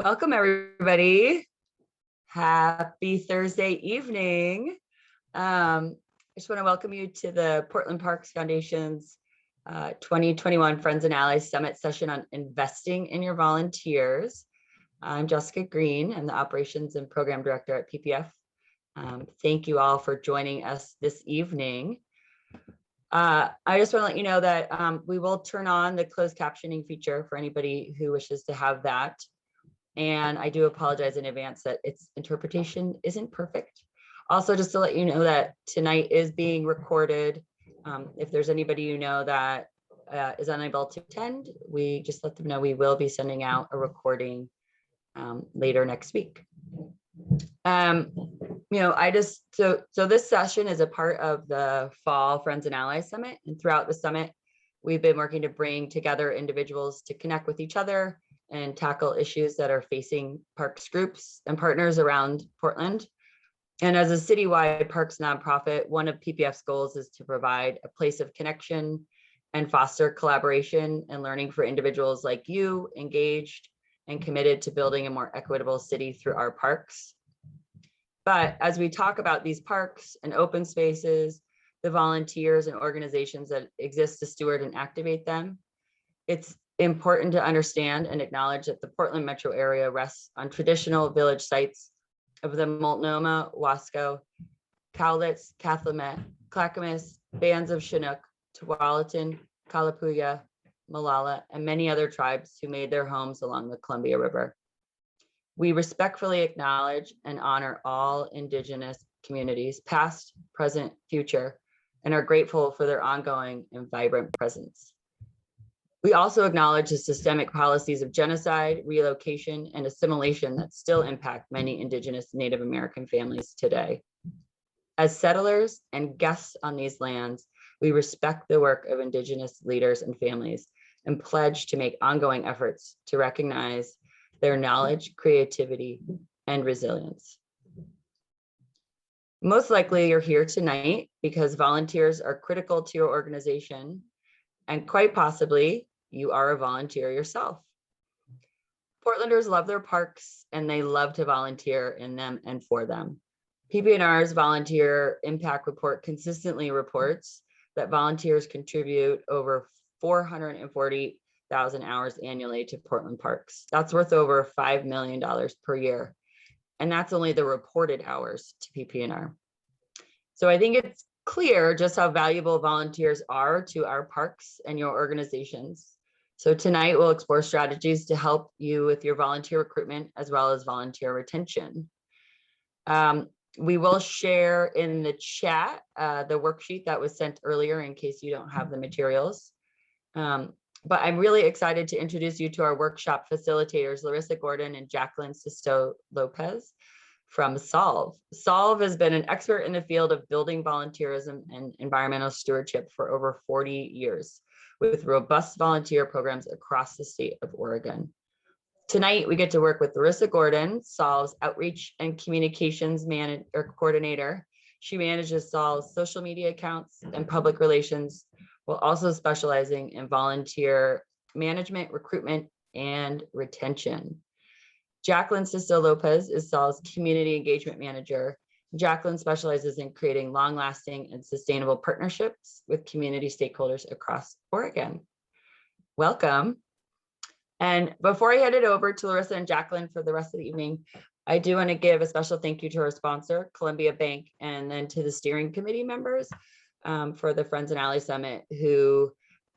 Welcome, everybody. Happy Thursday evening. I just want to welcome you to the Portland Parks Foundation's 2021 Friends and Allies Summit session on investing in your volunteers. I'm Jessica Green. I'm the Operations and Program Director at PPF. Thank you all for joining us this evening. I just want to let you know that we will turn on the closed captioning feature for anybody who wishes to have that. And I do apologize in advance that its interpretation isn't perfect. Also, just to let you know that tonight is being recorded. If there's anybody you know that is unable to attend, we just let them know we will be sending out a recording later next week. So this session is a part of the Fall Friends and Allies Summit. And throughout the summit, we've been working to bring together individuals to connect with each other and tackle issues that are facing parks groups and partners around Portland. And as a citywide parks nonprofit, one of PPF's goals is to provide a place of connection and foster collaboration and learning for individuals like you, engaged and committed to building a more equitable city through our parks. But as we talk about these parks and open spaces, the volunteers and organizations that exist to steward and activate them, it's important to understand and acknowledge that the Portland metro area rests on traditional village sites of the Multnomah, Wasco, Cowlitz, Cathlamet, Clackamas, bands of Chinook, Tualatin, Kalapuya, Malala, and many other tribes who made their homes along the Columbia River. We respectfully acknowledge and honor all Indigenous communities, past, present, future, and are grateful for their ongoing and vibrant presence. We also acknowledge the systemic policies of genocide, relocation, and assimilation that still impact many Indigenous Native American families today. As settlers and guests on these lands, we respect the work of Indigenous leaders and families and pledge to make ongoing efforts to recognize their knowledge, creativity, and resilience. Most likely you're here tonight because volunteers are critical to your organization, and quite possibly you are a volunteer yourself. Portlanders love their parks and they love to volunteer in them and for them. PPNR's Volunteer Impact Report consistently reports that volunteers contribute over 440,000 hours annually to Portland parks. That's worth over $5 million per year. And that's only the reported hours to PPNR. So I think it's clear just how valuable volunteers are to our parks and your organizations. So tonight we'll explore strategies to help you with your volunteer recruitment as well as volunteer retention. We will share in the chat the worksheet that was sent earlier in case you don't have the materials. But I'm really excited to introduce you to our workshop facilitators, Larissa Gordon and Jacqueline Sisto Lopez from Solve. Solve has been an expert in the field of building volunteerism and environmental stewardship for over 40 years, with robust volunteer programs across the state of Oregon. Tonight, we get to work with Larissa Gordon, Solve's Outreach and Communications Coordinator. She manages Solve's social media accounts and public relations, while also specializing in volunteer management, recruitment, and retention. Jacqueline Sisto Lopez is Solve's Community Engagement Manager. Jacqueline specializes in creating long-lasting and sustainable partnerships with community stakeholders across Oregon. Welcome. And before I hand it over to Larissa and Jacqueline for the rest of the evening, I do want to give a special thank you to our sponsor, Columbia Bank, and then to the steering committee members for the Friends and Allies Summit who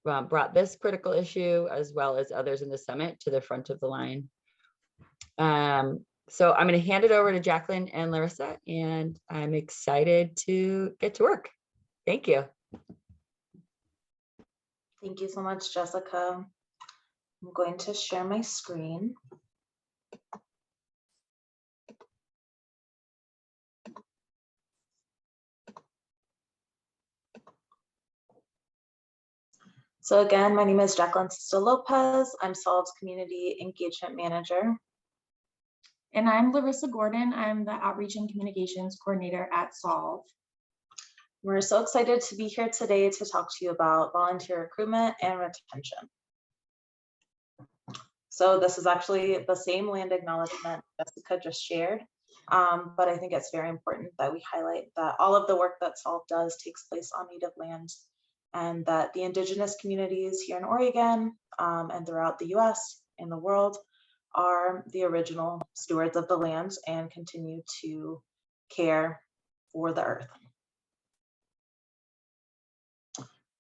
brought this critical issue as well as others in the summit to the front of the line. So I'm going to hand it over to Jacqueline and Larissa, and I'm excited to get to work. Thank you. Thank you so much, Jessica. I'm going to share my screen. So again, my name is Jacqueline Sisto Lopez. I'm Solve's Community Engagement Manager. And I'm Larissa Gordon. I'm the Outreach and Communications Coordinator at Solve. We're so excited to be here today to talk to you about volunteer recruitment and retention. So this is actually the same land acknowledgement Jessica just shared. But I think it's very important that we highlight that all of the work that SOLVE does takes place on native land, and that the indigenous communities here in Oregon and throughout the US and the world are the original stewards of the land and continue to care for the earth.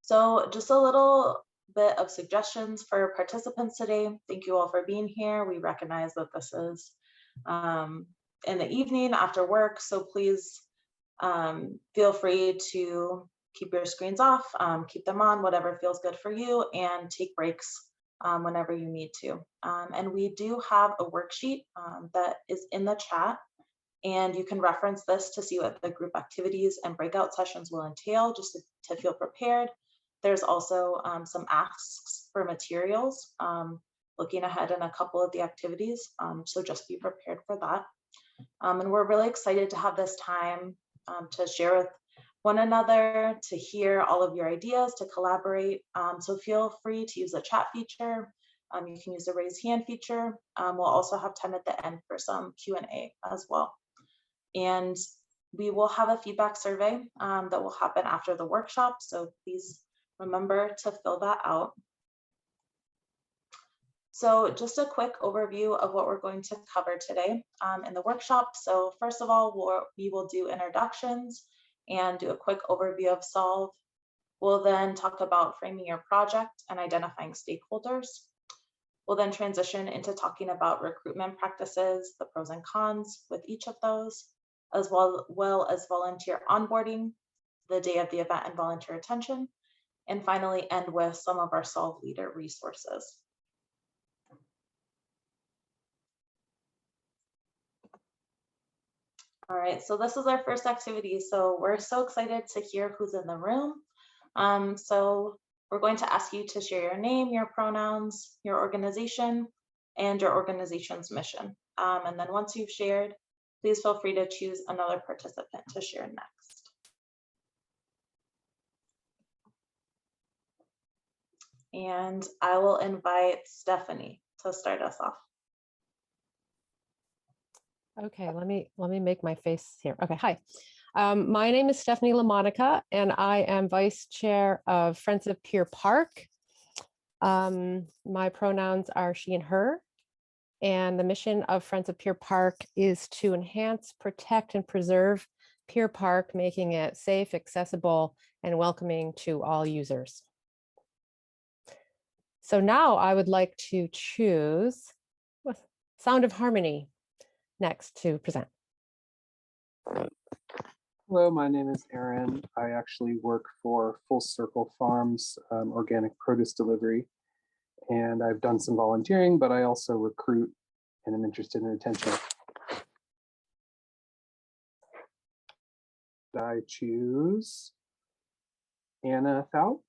So just a little bit of suggestions for participants today. Thank you all for being here. We recognize that this is in the evening after work, so please feel free to keep your screens off, keep them on, whatever feels good for you, and take breaks whenever you need to. And we do have a worksheet that is in the chat, and you can reference this to see what the group activities and breakout sessions will entail, just to feel prepared. There's also some asks for materials looking ahead in a couple of the activities, so just be prepared for that. And we're really excited to have this time to share with one another, to hear all of your ideas, to collaborate. So feel free to use the chat feature. You can use the raise hand feature. We'll also have time at the end for some Q&A as well. And we will have a feedback survey that will happen after the workshop. So please remember to fill that out. So just a quick overview of what we're going to cover today in the workshop. So first of all, we will do introductions and do a quick overview of SOLVE. We'll then talk about framing your project and identifying stakeholders. We'll then transition into talking about recruitment practices, the pros and cons with each of those, as well as volunteer onboarding, the day of the event and volunteer attention, and finally end with some of our SOLVE leader resources. All right, so this is our first activity. So we're so excited to hear who's in the room. So we're going to ask you to share your name, your pronouns, your organization, and your organization's mission. And then once you've shared, please feel free to choose another participant to share next. And I will invite Stephanie to start us off. Okay, let me make my face here. Okay, hi. My name is Stephanie LaMonica, and I am Vice Chair of Friends of Pier Park. My pronouns are she and her, and the mission of Friends of Pier Park is to enhance, protect, and preserve Pier Park, making it safe, accessible, and welcoming to all users. So now I would like to choose Sound of Harmony next to present. Hello, my name is Aaron. I actually work for Full Circle Farms, organic produce delivery, and I've done some volunteering, but I also recruit and am interested in retention. I choose Anna Thau.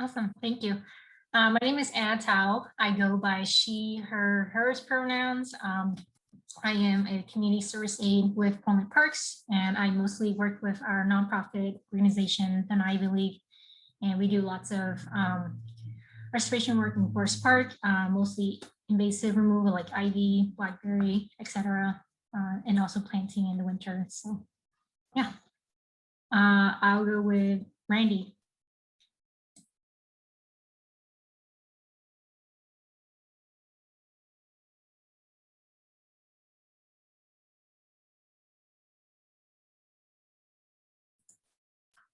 Awesome, thank you. My name is Anna Tao. I go by she, her, hers pronouns. I am a community service aide with Portland Parks, and I mostly work with our nonprofit organization, the Ivy League, and we do lots of restoration work in Forest Park, mostly invasive removal like ivy, blackberry, etc., and also planting in the winter. So, yeah, I'll go with Randy.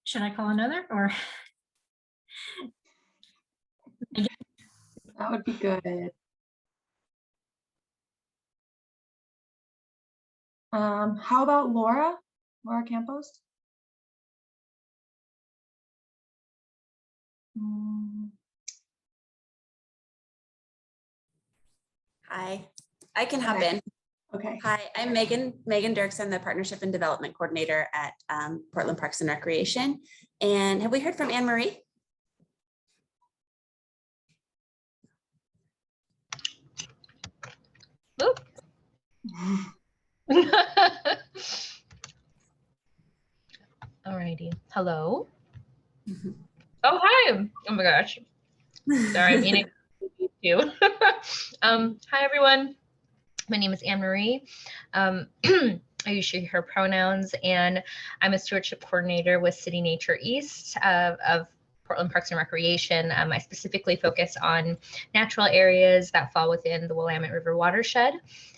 Should I call another or? That would be good. How about Laura Campos? Hi, I can hop in. Okay. Hi, I'm Megan Dirks. I'm the Partnership and Development Coordinator at Portland Parks and Recreation. And have we heard from Anne Marie? Oop. All righty. Hello. Oh, hi. Oh my gosh. Sorry, I'm eating you. Hi, everyone. My name is Anne-Marie. I use she, her pronouns, and I'm a stewardship coordinator with City Nature East of Portland Parks and Recreation. I specifically focus on natural areas that fall within the Willamette River watershed.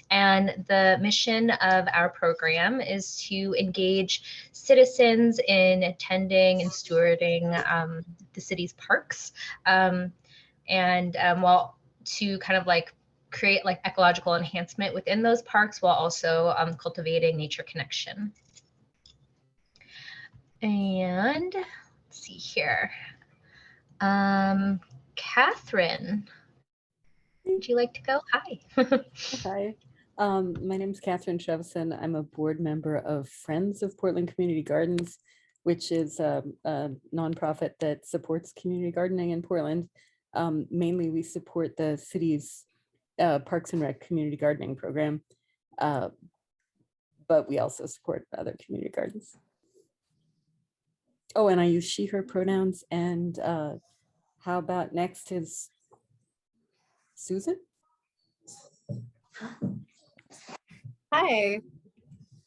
And the mission of our program is to engage citizens in attending and stewarding the city's parks. While to kind of like create like ecological enhancement within those parks while also cultivating nature connection. And let's see here. Catherine, would you like to go? Hi. Hi, my name is Catherine Chevison. I'm a board member of Friends of Portland Community Gardens, which is a nonprofit that supports community gardening in Portland. Mainly, we support the city's Parks and Rec community gardening program, but we also support other community gardens. Oh, and I use she, her pronouns. And how about next is Susan? Hi,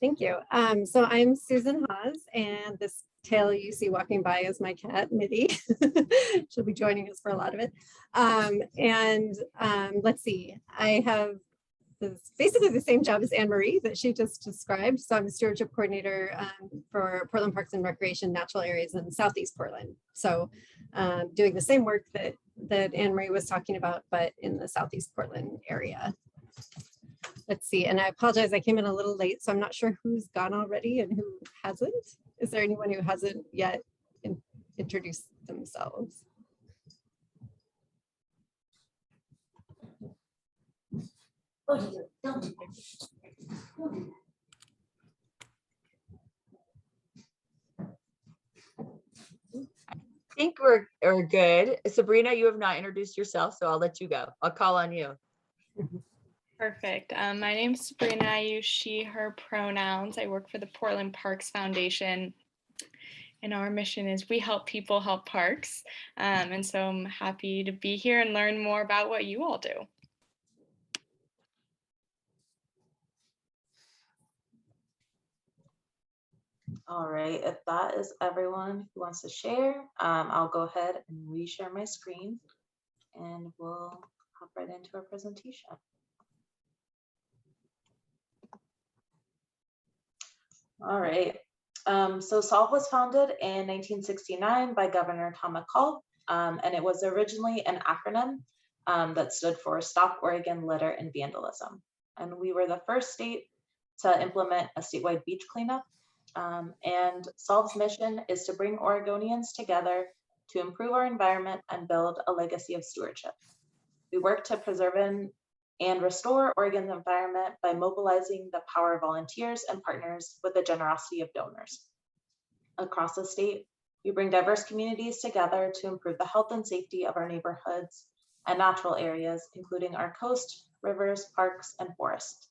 thank you. So I'm Susan Hawes, and this tail you see walking by is my cat, Mitty. She'll be joining us for a lot of it. Let's see, I have basically the same job as Anne-Marie that she just described. So I'm a stewardship coordinator for Portland Parks and Recreation natural areas in Southeast Portland. So doing the same work that Anne-Marie was talking about, but in the Southeast Portland area. Let's see, and I apologize, I came in a little late, so I'm not sure who's gone already and who hasn't. Is there anyone who hasn't yet introduced themselves? I think we're good. Sabrina, you have not introduced yourself, so I'll let you go. I'll call on you. Perfect. My name's Sabrina. I use she, her pronouns. I work for the Portland Parks Foundation. And our mission is we help people help parks. And so I'm happy to be here and learn more about what you all do. All right, if that is everyone who wants to share, I'll go ahead and reshare my screen and we'll hop right into our presentation. All right, so SOLVE was founded in 1969 by Governor Tom McCall, and it was originally an acronym that stood for Stop Oregon Litter and Vandalism. And we were the first state to implement a statewide beach cleanup. And SOLVE's mission is to bring Oregonians together to improve our environment and build a legacy of stewardship. We work to preserve and restore Oregon's environment by mobilizing the power of volunteers and partners with the generosity of donors. Across the state, we bring diverse communities together to improve the health and safety of our neighborhoods and natural areas, including our coast, rivers, parks, and forests.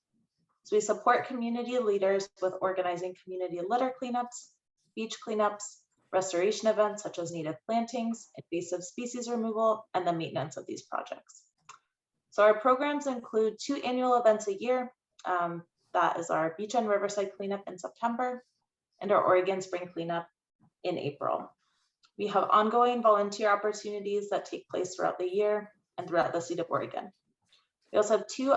So we support community leaders with organizing community litter cleanups, beach cleanups, restoration events such as native plantings, invasive species removal, and the maintenance of these projects. So our programs include 2 annual events a year. That is our beach and riverside cleanup in September and our Oregon Spring Cleanup in April. We have ongoing volunteer opportunities that take place throughout the year and throughout the state of Oregon. We also have 2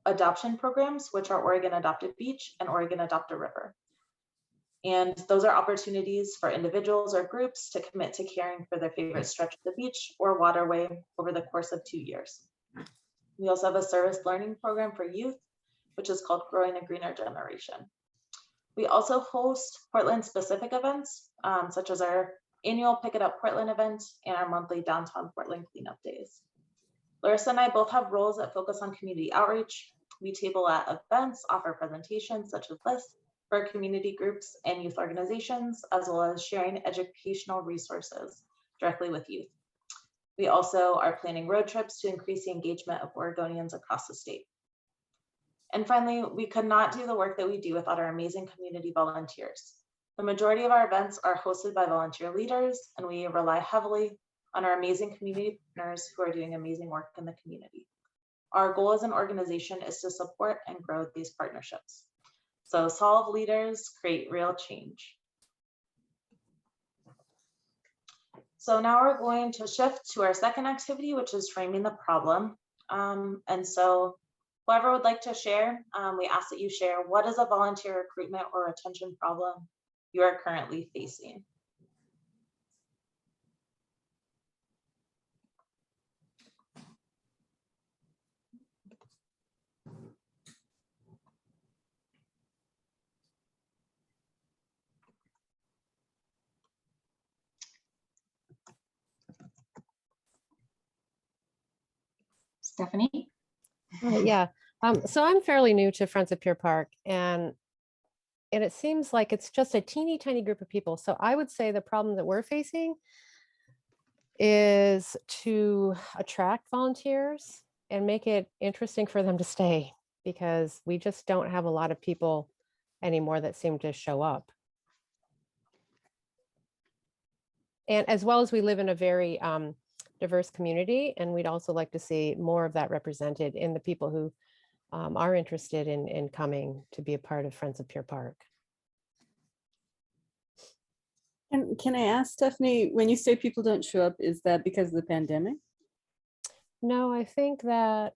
adoption programs, which are Oregon Adopted Beach and Oregon Adopt a River. And those are opportunities for individuals or groups to commit to caring for their favorite stretch of the beach or waterway over the course of 2 years. We also have a service learning program for youth, which is called Growing a Greener Generation. We also host Portland-specific events, such as our annual Pick It Up Portland event and our monthly Downtown Portland Cleanup Days. Larissa and I both have roles that focus on community outreach. We table at events, offer presentations such as this for community groups and youth organizations, as well as sharing educational resources directly with youth. We also are planning road trips to increase the engagement of Oregonians across the state. And finally, we could not do the work that we do without our amazing community volunteers. The majority of our events are hosted by volunteer leaders, and we rely heavily on our amazing community partners who are doing amazing work in the community. Our goal as an organization is to support and grow these partnerships. So solve leaders, create real change. So now we're going to shift to our second activity, which is framing the problem. And so whoever would like to share, we ask that you share what is a volunteer recruitment or retention problem you are currently facing. Stephanie? Yeah, so I'm fairly new to Friends of Pier Park, and it seems like it's just a teeny tiny group of people. So I would say the problem that we're facing is to attract volunteers and make it interesting for them to stay, because we just don't have a lot of people anymore that seem to show up. And as well as we live in a very diverse community, and we'd also like to see more of that represented in the people who are interested in coming to be a part of Friends of Pier Park. And can I ask, Stephanie, when you say people don't show up, is that because of the pandemic? No, I think that,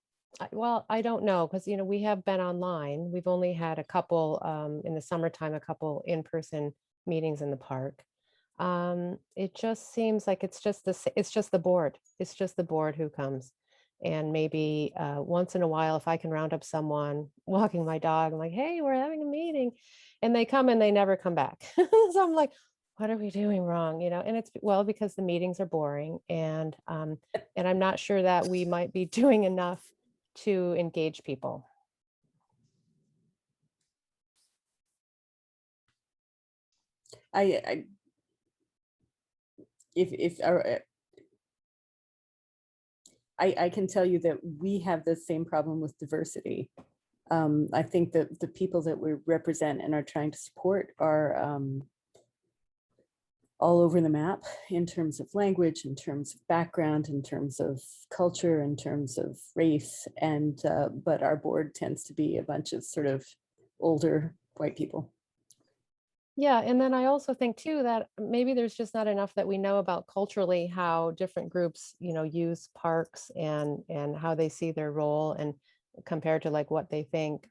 well, I don't know, because, you know, we have been online. We've only had a couple in the summertime, a couple in-person meetings in the park. It just seems like it's just the board. It's just the board who comes. And maybe once in a while, if I can round up someone walking my dog, I'm like, hey, we're having a meeting. And they come and they never come back. So I'm like, what are we doing wrong? You know, and it's, well, because the meetings are boring, and I'm not sure that we might be doing enough to engage people. I can tell you that we have the same problem with diversity. I think that the people that we represent and are trying to support are all over the map in terms of language, in terms of background, in terms of culture, in terms of race, and but our board tends to be a bunch of sort of older white people. Yeah, and then I also think too that maybe there's just not enough that we know about culturally how different groups, you know, use parks and how they see their role, and compared to like what they think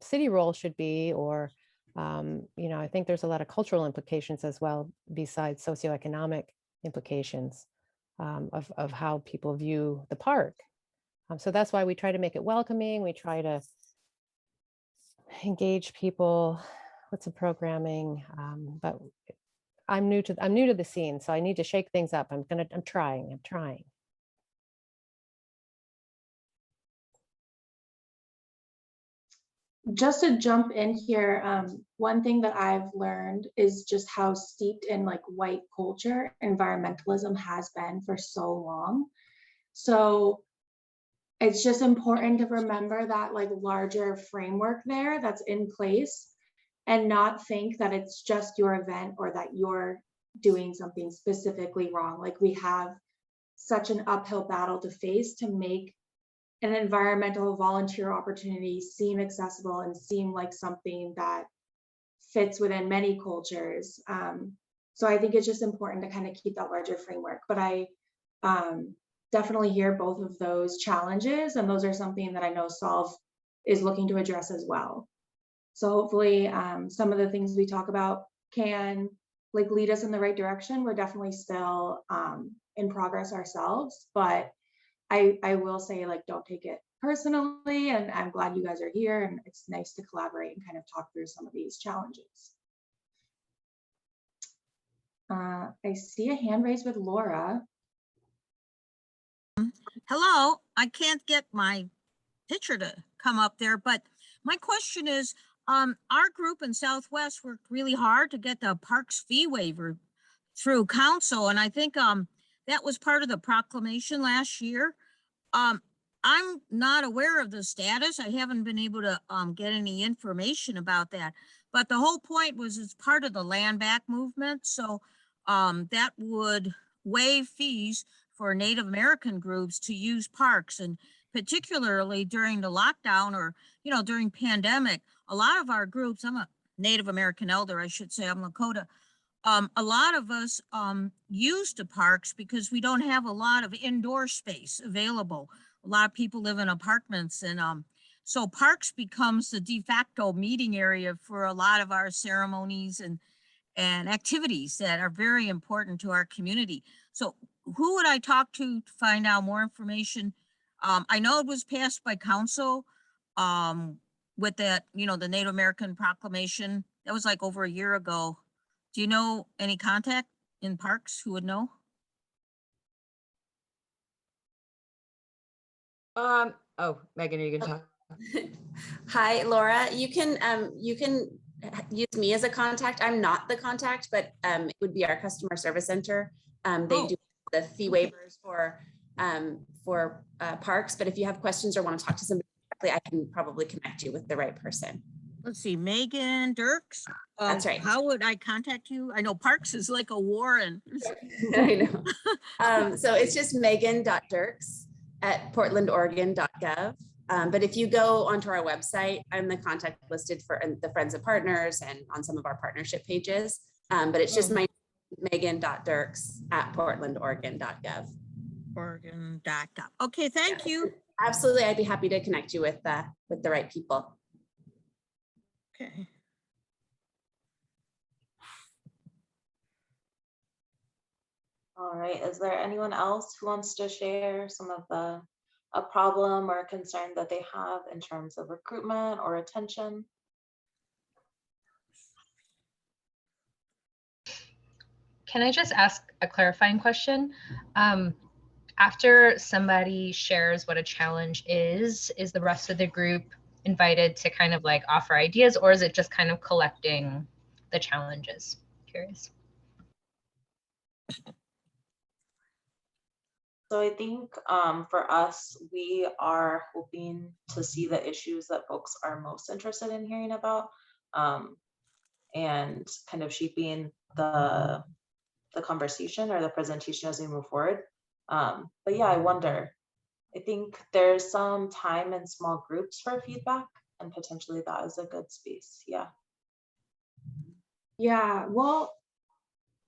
city role should be, or you know, I think there's a lot of cultural implications as well, besides socioeconomic implications of how people view the park. So that's why we try to make it welcoming. We try to engage people with some programming, but I'm new to the scene, so I need to shake things up. I'm trying. Just to jump in here, one thing that I've learned is just how steeped in like white culture environmentalism has been for so long. So it's just important to remember that like larger framework there that's in place, and not think that it's just your event or that you're doing something specifically wrong. Like, we have such an uphill battle to face to make an environmental volunteer opportunity seem accessible and seem like something that fits within many cultures. So I think it's just important to kind of keep that larger framework. But I definitely hear both of those challenges, and those are something that I know Solve is looking to address as well. So hopefully some of the things we talk about can like lead us in the right direction. We're definitely still in progress ourselves, but I will say, like, don't take it personally, and I'm glad you guys are here, and it's nice to collaborate and kind of talk through some of these challenges. I see a hand raised with Laura. Hello, I can't get my picture to come up there, but my question is, our group in Southwest worked really hard to get the parks fee waiver through council, and I think that was part of the proclamation last year. I'm not aware of the status. I haven't been able to get any information about that, but the whole point was it's part of the land back movement. So that would waive fees for Native American groups to use parks, and particularly during the lockdown or, you know, during pandemic, a lot of our groups, I'm a Native American elder, I should say, I'm Lakota. A lot of us use the parks because we don't have a lot of indoor space available. A lot of people live in apartments, and so parks becomes the de facto meeting area for a lot of our ceremonies and activities that are very important to our community. So who would I talk to find out more information? I know it was passed by council with that, you know, the Native American proclamation. That was like over a year ago. Do you know any contact in parks who would know? Oh, Megan, are you gonna talk? Hi, Laura. You can use me as a contact. I'm not the contact, but it would be our customer service center. They do the fee waivers for parks. But if you have questions or want to talk to somebody directly, I can probably connect you with the right person. Let's see, Megan Dirks. That's right. How would I contact you? I know parks is like a war and I know. So it's just megan.dirks@portlandoregon.gov. But if you go onto our website, I'm the contact listed for the Friends of Partners and on some of our partnership pages. But it's just my megan.dirks@portlandoregon.gov. Oregon.gov. Okay, thank you. Absolutely, I'd be happy to connect you with the right people. Okay. All right, is there anyone else who wants to share some of a problem or a concern that they have in terms of recruitment or retention? Can I just ask a clarifying question? After somebody shares what a challenge is the rest of the group invited to kind of like offer ideas, or is it just kind of collecting the challenges? Curious. So I think for us, we are hoping to see the issues that folks are most interested in hearing about, and kind of shaping the conversation or the presentation as we move forward. But yeah, I wonder, I think there's some time in small groups for feedback, and potentially that is a good space. Yeah. Yeah, well,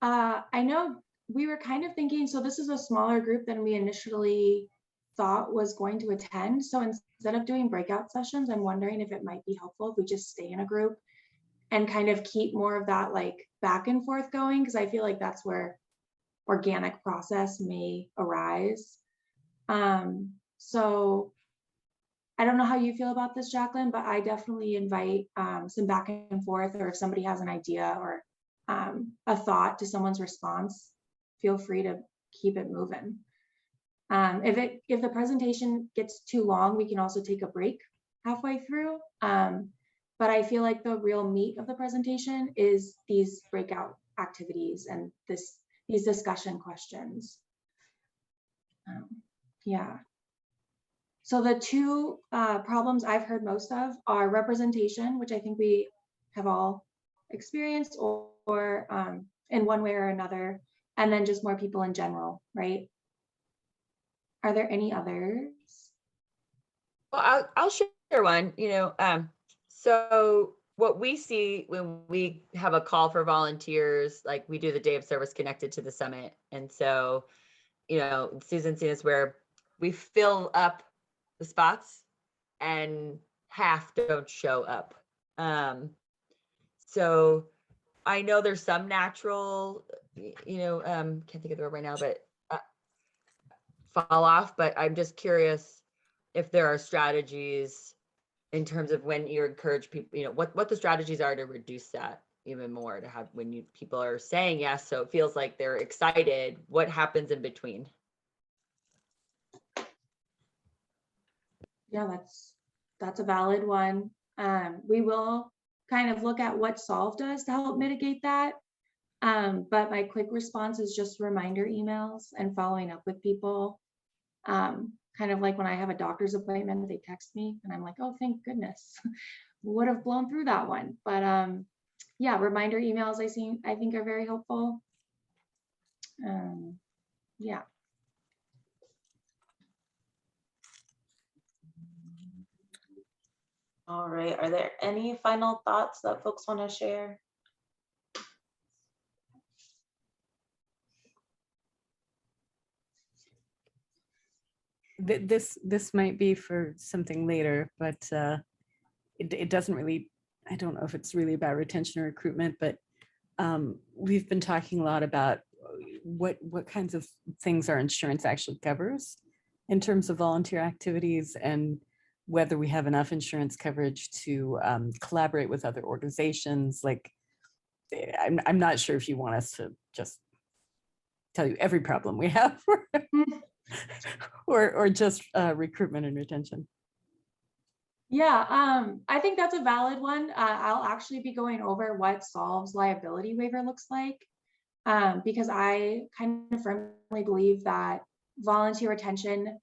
I know we were kind of thinking, so this is a smaller group than we initially thought was going to attend. So instead of doing breakout sessions, I'm wondering if it might be helpful if we just stay in a group and kind of keep more of that like back and forth going, because I feel like that's where organic process may arise. So I don't know how you feel about this, Jacqueline, but I definitely invite some back and forth, or if somebody has an idea or a thought to someone's response, feel free to keep it moving. If the presentation gets too long, we can also take a break halfway through. But I feel like the real meat of the presentation is these breakout activities and these discussion questions. Yeah. So the two problems I've heard most of are representation, which I think we have all experienced or in one way or another, and then just more people in general, right? Are there any others? Well, I'll share one. So what we see when we have a call for volunteers, like we do the day of service connected to the summit. And so, Susan's seen this where we fill up the spots and half don't show up. So I know there's some natural, can't think of the word right now, but fall off, but I'm just curious if there are strategies in terms of when you encourage people, what the strategies are to reduce that even more, to have when people are saying yes, so it feels like they're excited, what happens in between? Yeah, that's a valid one. We will kind of look at what Solve does to help mitigate that. But my quick response is just reminder emails and following up with people. Kind of like when I have a doctor's appointment, they text me and I'm like, oh, thank goodness, would have blown through that one. But yeah, reminder emails I think are very helpful. Yeah. All right, are there any final thoughts that folks want to share? This might be for something later, but it doesn't really, I don't know if it's really about retention or recruitment, but we've been talking a lot about what kinds of things our insurance actually covers in terms of volunteer activities, and whether we have enough insurance coverage to collaborate with other organizations. Like, I'm not sure if you want us to just tell you every problem we have or just recruitment and retention. Yeah, I think that's a valid one. I'll actually be going over what Solve's liability waiver looks like, because I kind of firmly believe that volunteer retention,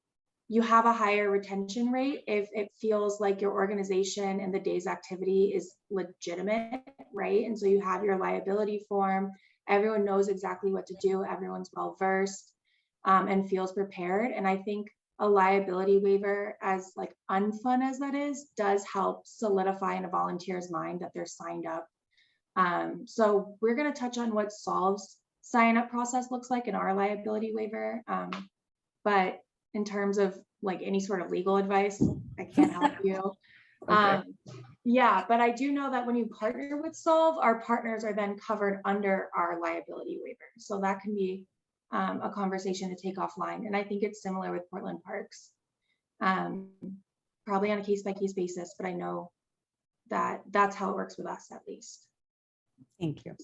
you have a higher retention rate if it feels like your organization and the day's activity is legitimate, right? And so you have your liability form, everyone knows exactly what to do, everyone's well-versed and feels prepared. And I think a liability waiver, as like unfun as that is, does help solidify in a volunteer's mind that they're signed up. So we're going to touch on what Solve's sign-up process looks like in our liability waiver. But in terms of like any sort of legal advice, I can't help you. Okay. Yeah, but I do know that when you partner with Solve, our partners are then covered under our liability waiver. So that can be a conversation to take offline. And I think it's similar with Portland Parks, probably on a case-by-case basis, but I know that that's how it works with us at least. Thank you.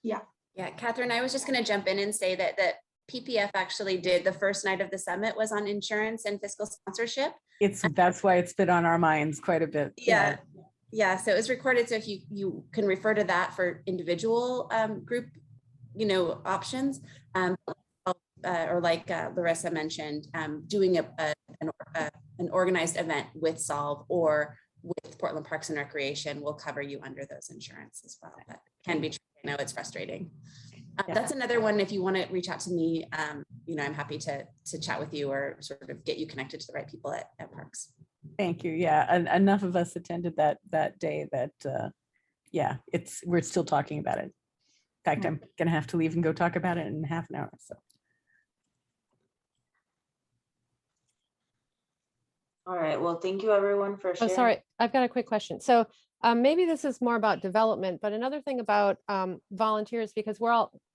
Yeah. Yeah, Catherine, I was just going to jump in and say that PPF actually did the first night of the summit was on insurance and fiscal sponsorship. That's why it's been on our minds quite a bit. Yeah. Yeah. So it was recorded. So if you can refer to that for individual group, options, or like Larissa mentioned, doing an organized event with Solve or with Portland Parks and Recreation will cover you under those insurance as well. That can be true. I know it's frustrating. That's another one. If you want to reach out to me, I'm happy to chat with you or sort of get you connected to the right people at Parks. Thank you. Yeah, and enough of us attended that day that we're still talking about it. In fact, I'm gonna have to leave and go talk about it in half an hour. So. All right. Well, thank you everyone for sharing. Oh, sorry, I've got a quick question. So maybe this is more about development, but another thing about volunteers, because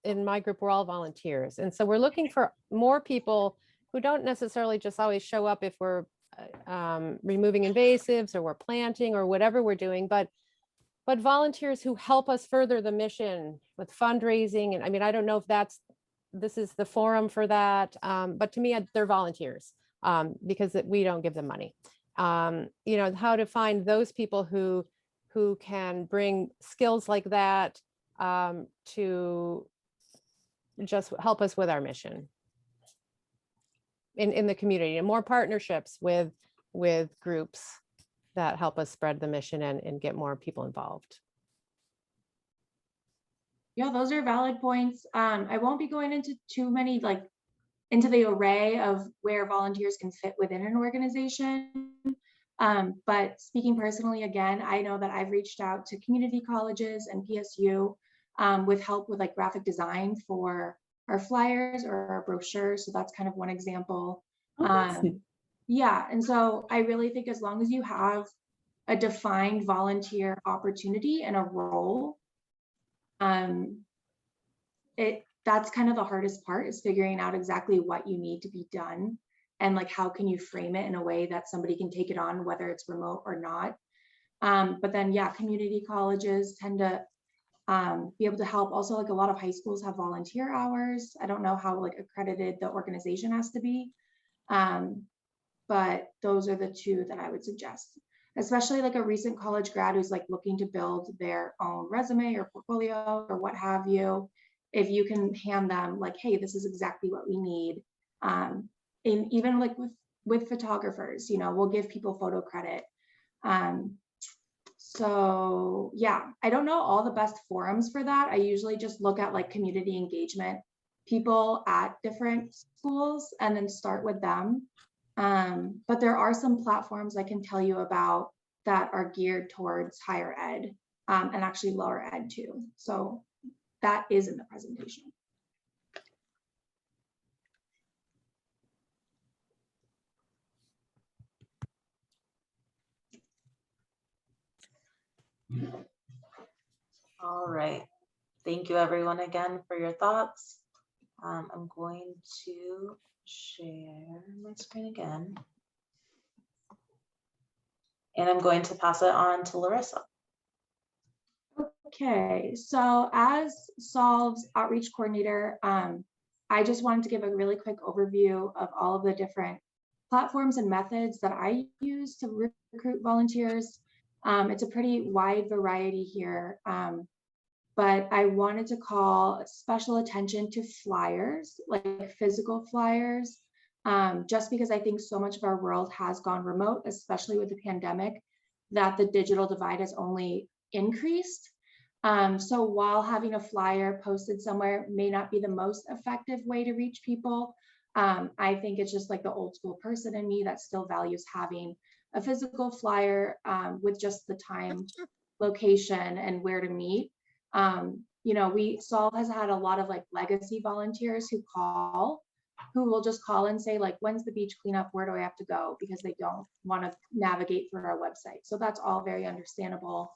in my group, we're all volunteers. And so we're looking for more people who don't necessarily just always show up if we're removing invasives or we're planting or whatever we're doing, but volunteers who help us further the mission with fundraising. And I mean, I don't know if this is the forum for that, but to me, they're volunteers because we don't give them money. How to find those people who can bring skills like that to just help us with our mission in the community, and more partnerships with groups that help us spread the mission and get more people involved. Yeah, those are valid points. I won't be going into too many, into the array of where volunteers can fit within an organization. But speaking personally, again, I know that I've reached out to community colleges and PSU with help with graphic design for our flyers or our brochures. So that's kind of one example. Yeah, and so I really think as long as you have a defined volunteer opportunity and a role, that's kind of the hardest part, is figuring out exactly what you need to be done and how can you frame it in a way that somebody can take it on, whether it's remote or not. But then, yeah, community colleges tend to be able to help. Also, a lot of high schools have volunteer hours. I don't know how accredited the organization has to be. But those are the two that I would suggest, especially a recent college grad who's looking to build their own resume or portfolio or what have you. If you can hand them hey, this is exactly what we need. And even with photographers, we'll give people photo credit. So yeah, I don't know all the best forums for that. I usually just look at community engagement people at different schools and then start with them. But there are some platforms I can tell you about that are geared towards higher ed and actually lower ed too. So that is in the presentation. All right. Thank you everyone again for your thoughts. I'm going to share my screen again. And I'm going to pass it on to Larissa. Okay, so as Solve's outreach coordinator, I just wanted to give a really quick overview of all of the different platforms and methods that I use to recruit volunteers. It's a pretty wide variety here, but I wanted to call special attention to flyers, like physical flyers, just because I think so much of our world has gone remote, especially with the pandemic, that the digital divide has only increased. So while having a flyer posted somewhere may not be the most effective way to reach people, I think it's just like the old school person in me that still values having a physical flyer with just the time, location, and where to meet. You know, Solve has had a lot of like legacy volunteers who will just call and say like, when's the beach cleanup? Where do I have to go? Because they don't want to navigate through our website. So that's all very understandable.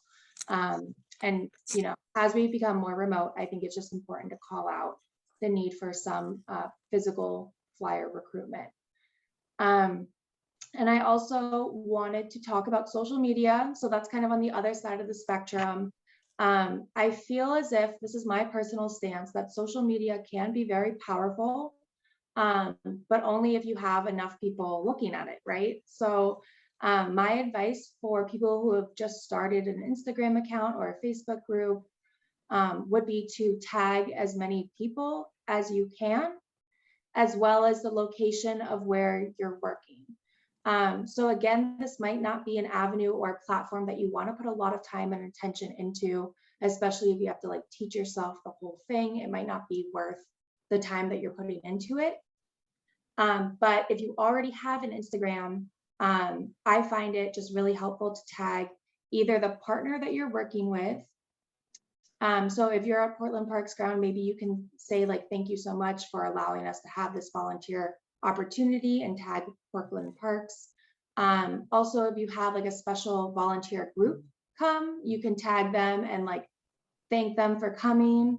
And, you know, as we become more remote, I think it's just important to call out the need for some physical flyer recruitment. And I also wanted to talk about social media. So that's kind of on the other side of the spectrum. I feel as if, this is my personal stance, that social media can be very powerful, but only if you have enough people looking at it, right? So my advice for people who have just started an Instagram account or a Facebook group would be to tag as many people as you can, as well as the location of where you're working. So again, this might not be an avenue or a platform that you want to put a lot of time and attention into, especially if you have to like teach yourself the whole thing. It might not be worth the time that you're putting into it. But if you already have an Instagram, I find it just really helpful to tag either the partner that you're working with. So if you're at Portland Parks Ground, maybe you can say like, thank you so much for allowing us to have this volunteer opportunity, and tag Portland Parks. Also, if you have like a special volunteer group come, you can tag them and like thank them for coming.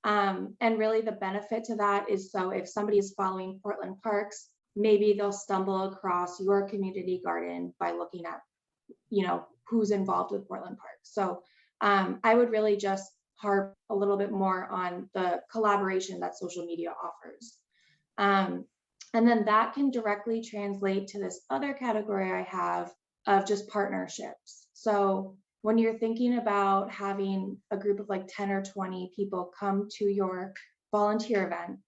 And really the benefit to that is, so if somebody is following Portland Parks, maybe they'll stumble across your community garden by looking at, you know, who's involved with Portland Parks. So I would really just harp a little bit more on the collaboration that social media offers. And then that can directly translate to this other category I have of just partnerships. So when you're thinking about having a group of like 10 or 20 people come to your volunteer event,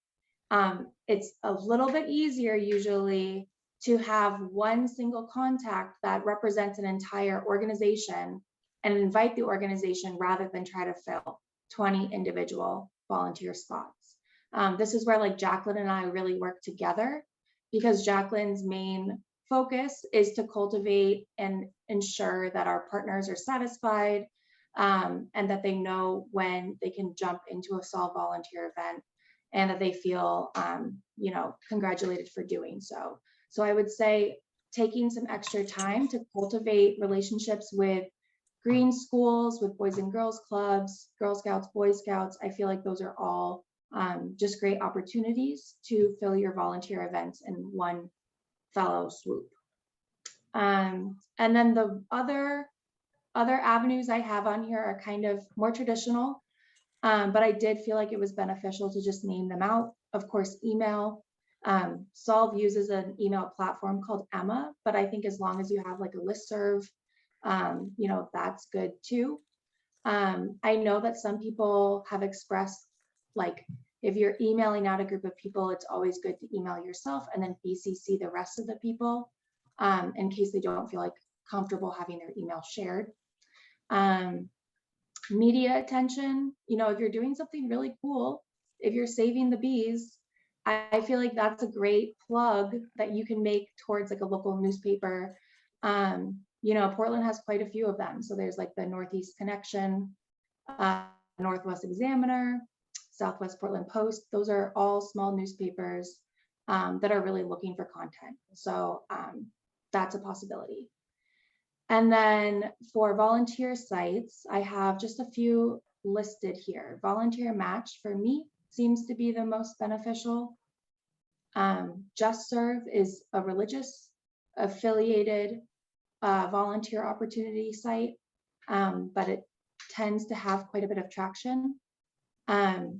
it's a little bit easier usually to have one single contact that represents an entire organization and invite the organization rather than try to fill 20 individual volunteer spots. This is where like Jacqueline and I really work together, because Jacqueline's main focus is to cultivate and ensure that our partners are satisfied, and that they know when they can jump into a Solve volunteer event, and that they feel, you know, congratulated for doing so. So I would say taking some extra time to cultivate relationships with green schools, with Boys and Girls Clubs, Girl Scouts, Boy Scouts, I feel like those are all just great opportunities to fill your volunteer events in one fellow swoop. And then the other avenues I have on here are kind of more traditional, but I did feel like it was beneficial to just name them out. Of course, email. Solve uses an email platform called Emma, but I think as long as you have like a listserv, you know, that's good too. I know that some people have expressed, like, if you're emailing out a group of people, it's always good to email yourself and then BCC the rest of the people in case they don't feel like comfortable having their email shared. Media attention, you know, if you're doing something really cool, if you're saving the bees, I feel like that's a great plug that you can make towards like a local newspaper. You know, Portland has quite a few of them. So there's like the Northeast Connection, Northwest Examiner, Southwest Portland Post. Those are all small newspapers that are really looking for content. So that's a possibility. And then for volunteer sites, I have just a few listed here. Volunteer Match for me seems to be the most beneficial. Just Serve is a religious affiliated volunteer opportunity site, but it tends to have quite a bit of traction. I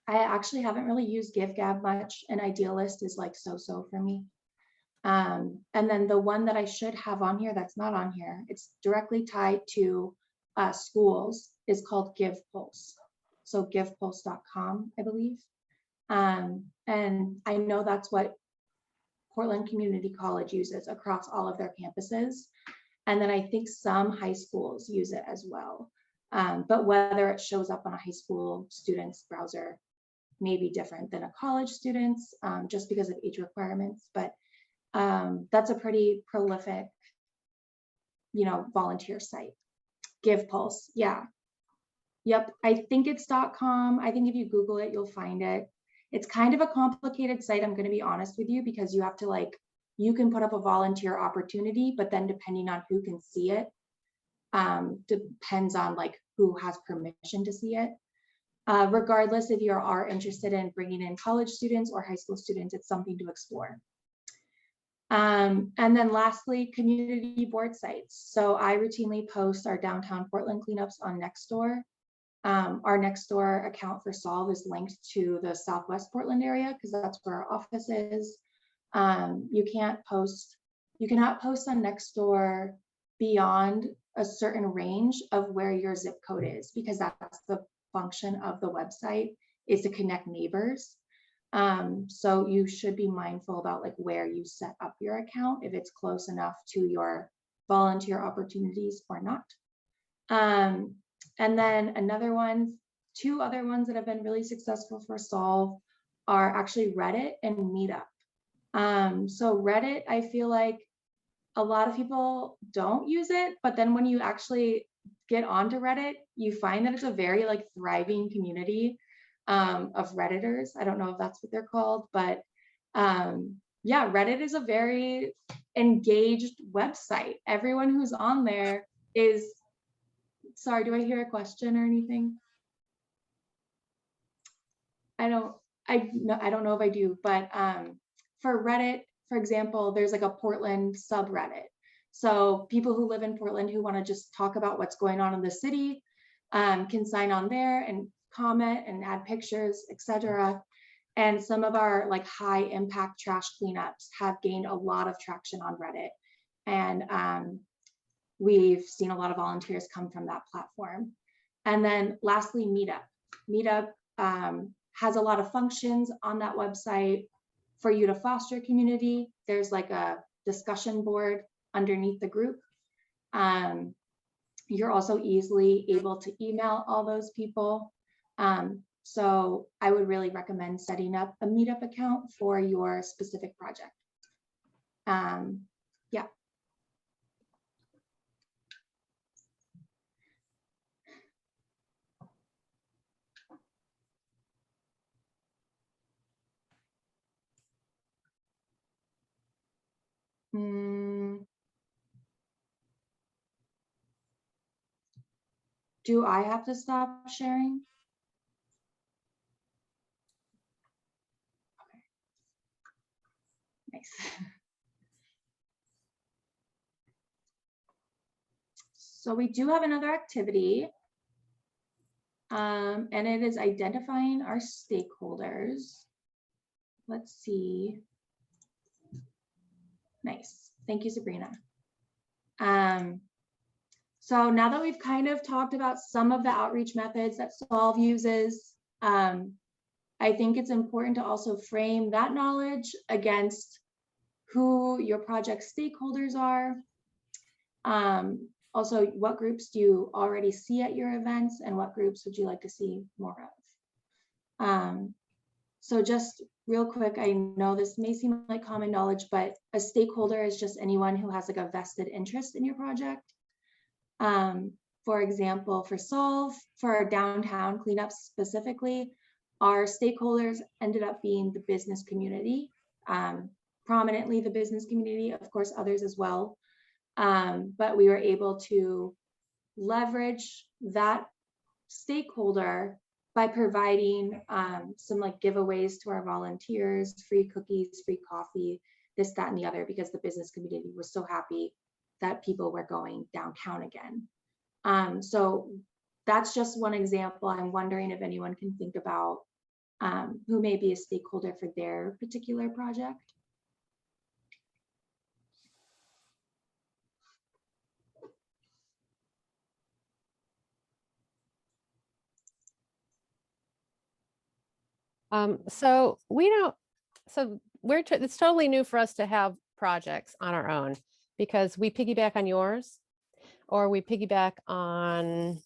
actually haven't really used GiveGab much, and Idealist is like so-so for me. And then the one that I should have on here that's not on here, it's directly tied to schools, is called GivePulse. So givepulse.com, I believe. And I know that's what Portland Community College uses across all of their campuses. And then I think some high schools use it as well. But whether it shows up on a high school student's browser may be different than a college student's, just because of age requirements. But that's a pretty prolific, you know, volunteer site. GivePulse, yeah. Yep, I think it's .com. I think if you Google it, you'll find it. It's kind of a complicated site, I'm going to be honest with you, because you have to like, you can put up a volunteer opportunity, but then depending on who can see it, depends on like who has permission to see it. Regardless, if you are interested in bringing in college students or high school students, it's something to explore. And then lastly, community board sites. So I routinely post our downtown Portland cleanups on Nextdoor. Our Nextdoor account for Solve is linked to the Southwest Portland area because that's where our office is. You cannot post on Nextdoor beyond a certain range of where your zip code is, because that's the function of the website, is to connect neighbors. So you should be mindful about like where you set up your account, if it's close enough to your volunteer opportunities or not. And then two other ones that have been really successful for Solve are actually Reddit and Meetup. So Reddit, I feel like a lot of people don't use it, but then when you actually get onto Reddit, you find that it's a very like thriving community of Redditors. I don't know if that's what they're called, but yeah, Reddit is a very engaged website. Everyone who's on there is, sorry, do I hear a question or anything? I don't know if I do, but for Reddit, for example, there's like a Portland subreddit. So people who live in Portland who want to just talk about what's going on in the city can sign on there and comment and add pictures, etc. And some of our like high impact trash cleanups have gained a lot of traction on Reddit. And we've seen a lot of volunteers come from that platform. And then lastly, Meetup. Meetup has a lot of functions on that website for you to foster community. There's like a discussion board underneath the group. You're also easily able to email all those people. So I would really recommend setting up a Meetup account for your specific project. Yeah. Do I have to stop sharing? Okay. Nice. So we do have another activity, and it is identifying our stakeholders. Let's see. Nice. Thank you, Sabrina. So now that we've kind of talked about some of the outreach methods that Solve uses, I think it's important to also frame that knowledge against who your project stakeholders are. Also, what groups do you already see at your events and what groups would you like to see more of? So just real quick, I know this may seem like common knowledge, but a stakeholder is just anyone who has like a vested interest in your project. For example, for Solve, for our downtown cleanup specifically, our stakeholders ended up being the business community, prominently the business community, of course, others as well. But we were able to leverage that stakeholder by providing some like giveaways to our volunteers, free cookies, free coffee, this, that, and the other, because the business community was so happy that people were going downtown again. So that's just one example. I'm wondering if anyone can think about who may be a stakeholder for their particular project. So it's totally new for us to have projects on our own because we piggyback on yours or we piggyback on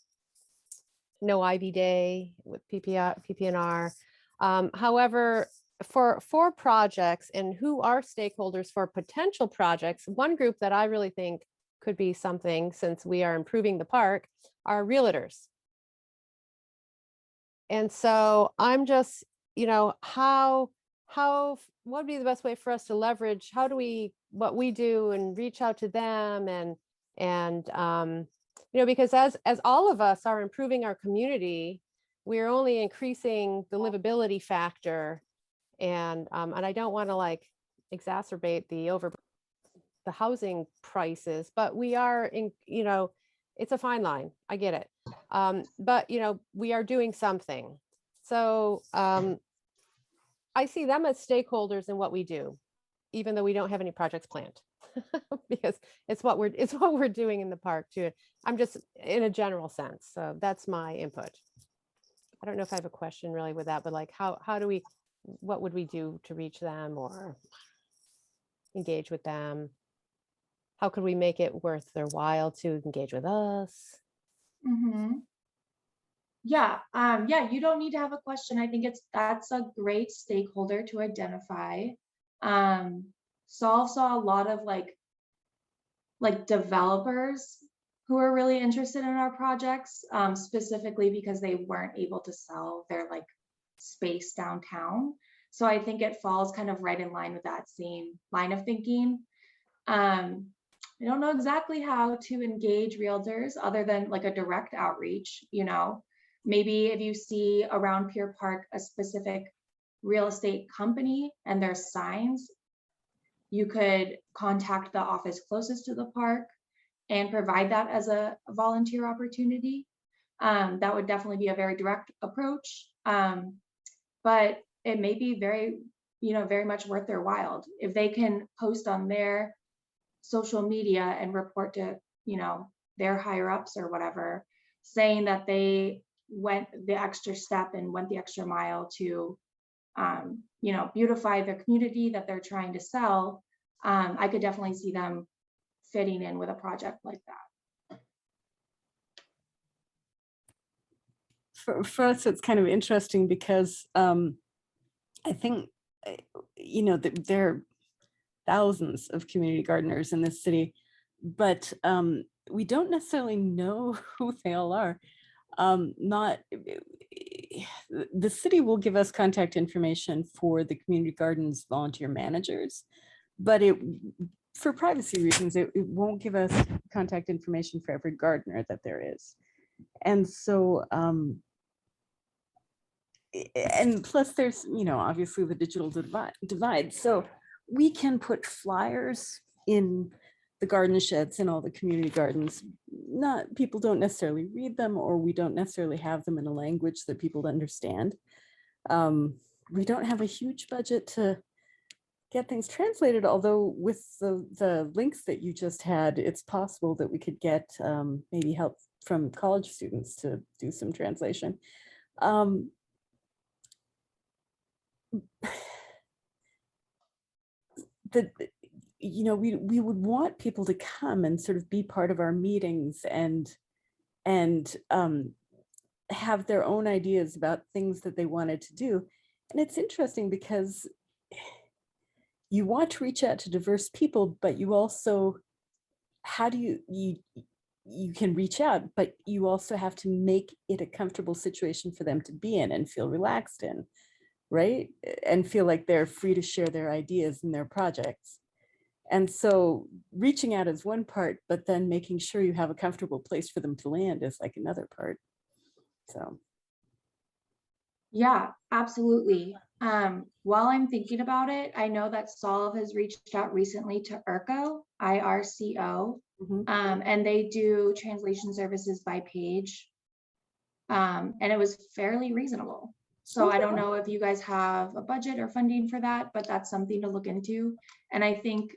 No IB Day with PPNR. However, for projects and who are stakeholders for potential projects, one group that I really think could be something, since we are improving the park, are realtors. And so I'm just, what would be the best way for us to leverage? How do what we do and reach out to them and because as all of us are improving our community, we're only increasing the livability factor, and I don't want to like exacerbate the housing prices, but we are it's a fine line. I get it. But we are doing something. So I see them as stakeholders in what we do, even though we don't have any projects planned, because it's what we're doing in the park too. I'm just in a general sense. So that's my input. I don't know if I have a question really with that, but like what would we do to reach them or engage with them? How could we make it worth their while to engage with us? Mm-hmm. Yeah, you don't need to have a question. I think that's a great stakeholder to identify. Solve saw a lot of like developers who are really interested in our projects, specifically because they weren't able to sell their like space downtown. So I think it falls kind of right in line with that same line of thinking. I don't know exactly how to engage realtors other than like a direct outreach, maybe if you see around Pier Park a specific real estate company and their signs, you could contact the office closest to the park and provide that as a volunteer opportunity. That would definitely be a very direct approach, but it may be very much worth their while. If they can post on their social media and report to, their higher ups or whatever, saying that they went the extra step and went the extra mile to, beautify the community that they're trying to sell, I could definitely see them fitting in with a project like that. For us, it's kind of interesting because I think, there are thousands of community gardeners in this city, but we don't necessarily know who they all are. The city will give us contact information for the community gardens volunteer managers, but for privacy reasons, it won't give us contact information for every gardener that there is. And so, and plus there's, obviously the digital divide. So we can put flyers in the garden sheds in all the community gardens. People don't necessarily read them, or we don't necessarily have them in a language that people understand. We don't have a huge budget to get things translated, although with the links that you just had, it's possible that we could get maybe help from college students to do some translation. We would want people to come and sort of be part of our meetings and have their own ideas about things that they wanted to do. And it's interesting because you want to reach out to diverse people, but you also, how do you can reach out, but you also have to make it a comfortable situation for them to be in and feel relaxed in, right? And feel like they're free to share their ideas and their projects. And so reaching out is one part, but then making sure you have a comfortable place for them to land is like another part. So. Yeah, absolutely. While I'm thinking about it, I know that Solve has reached out recently to IRCO, IRCO, and they do translation services by page. And it was fairly reasonable. So I don't know if you guys have a budget or funding for that, but that's something to look into. And I think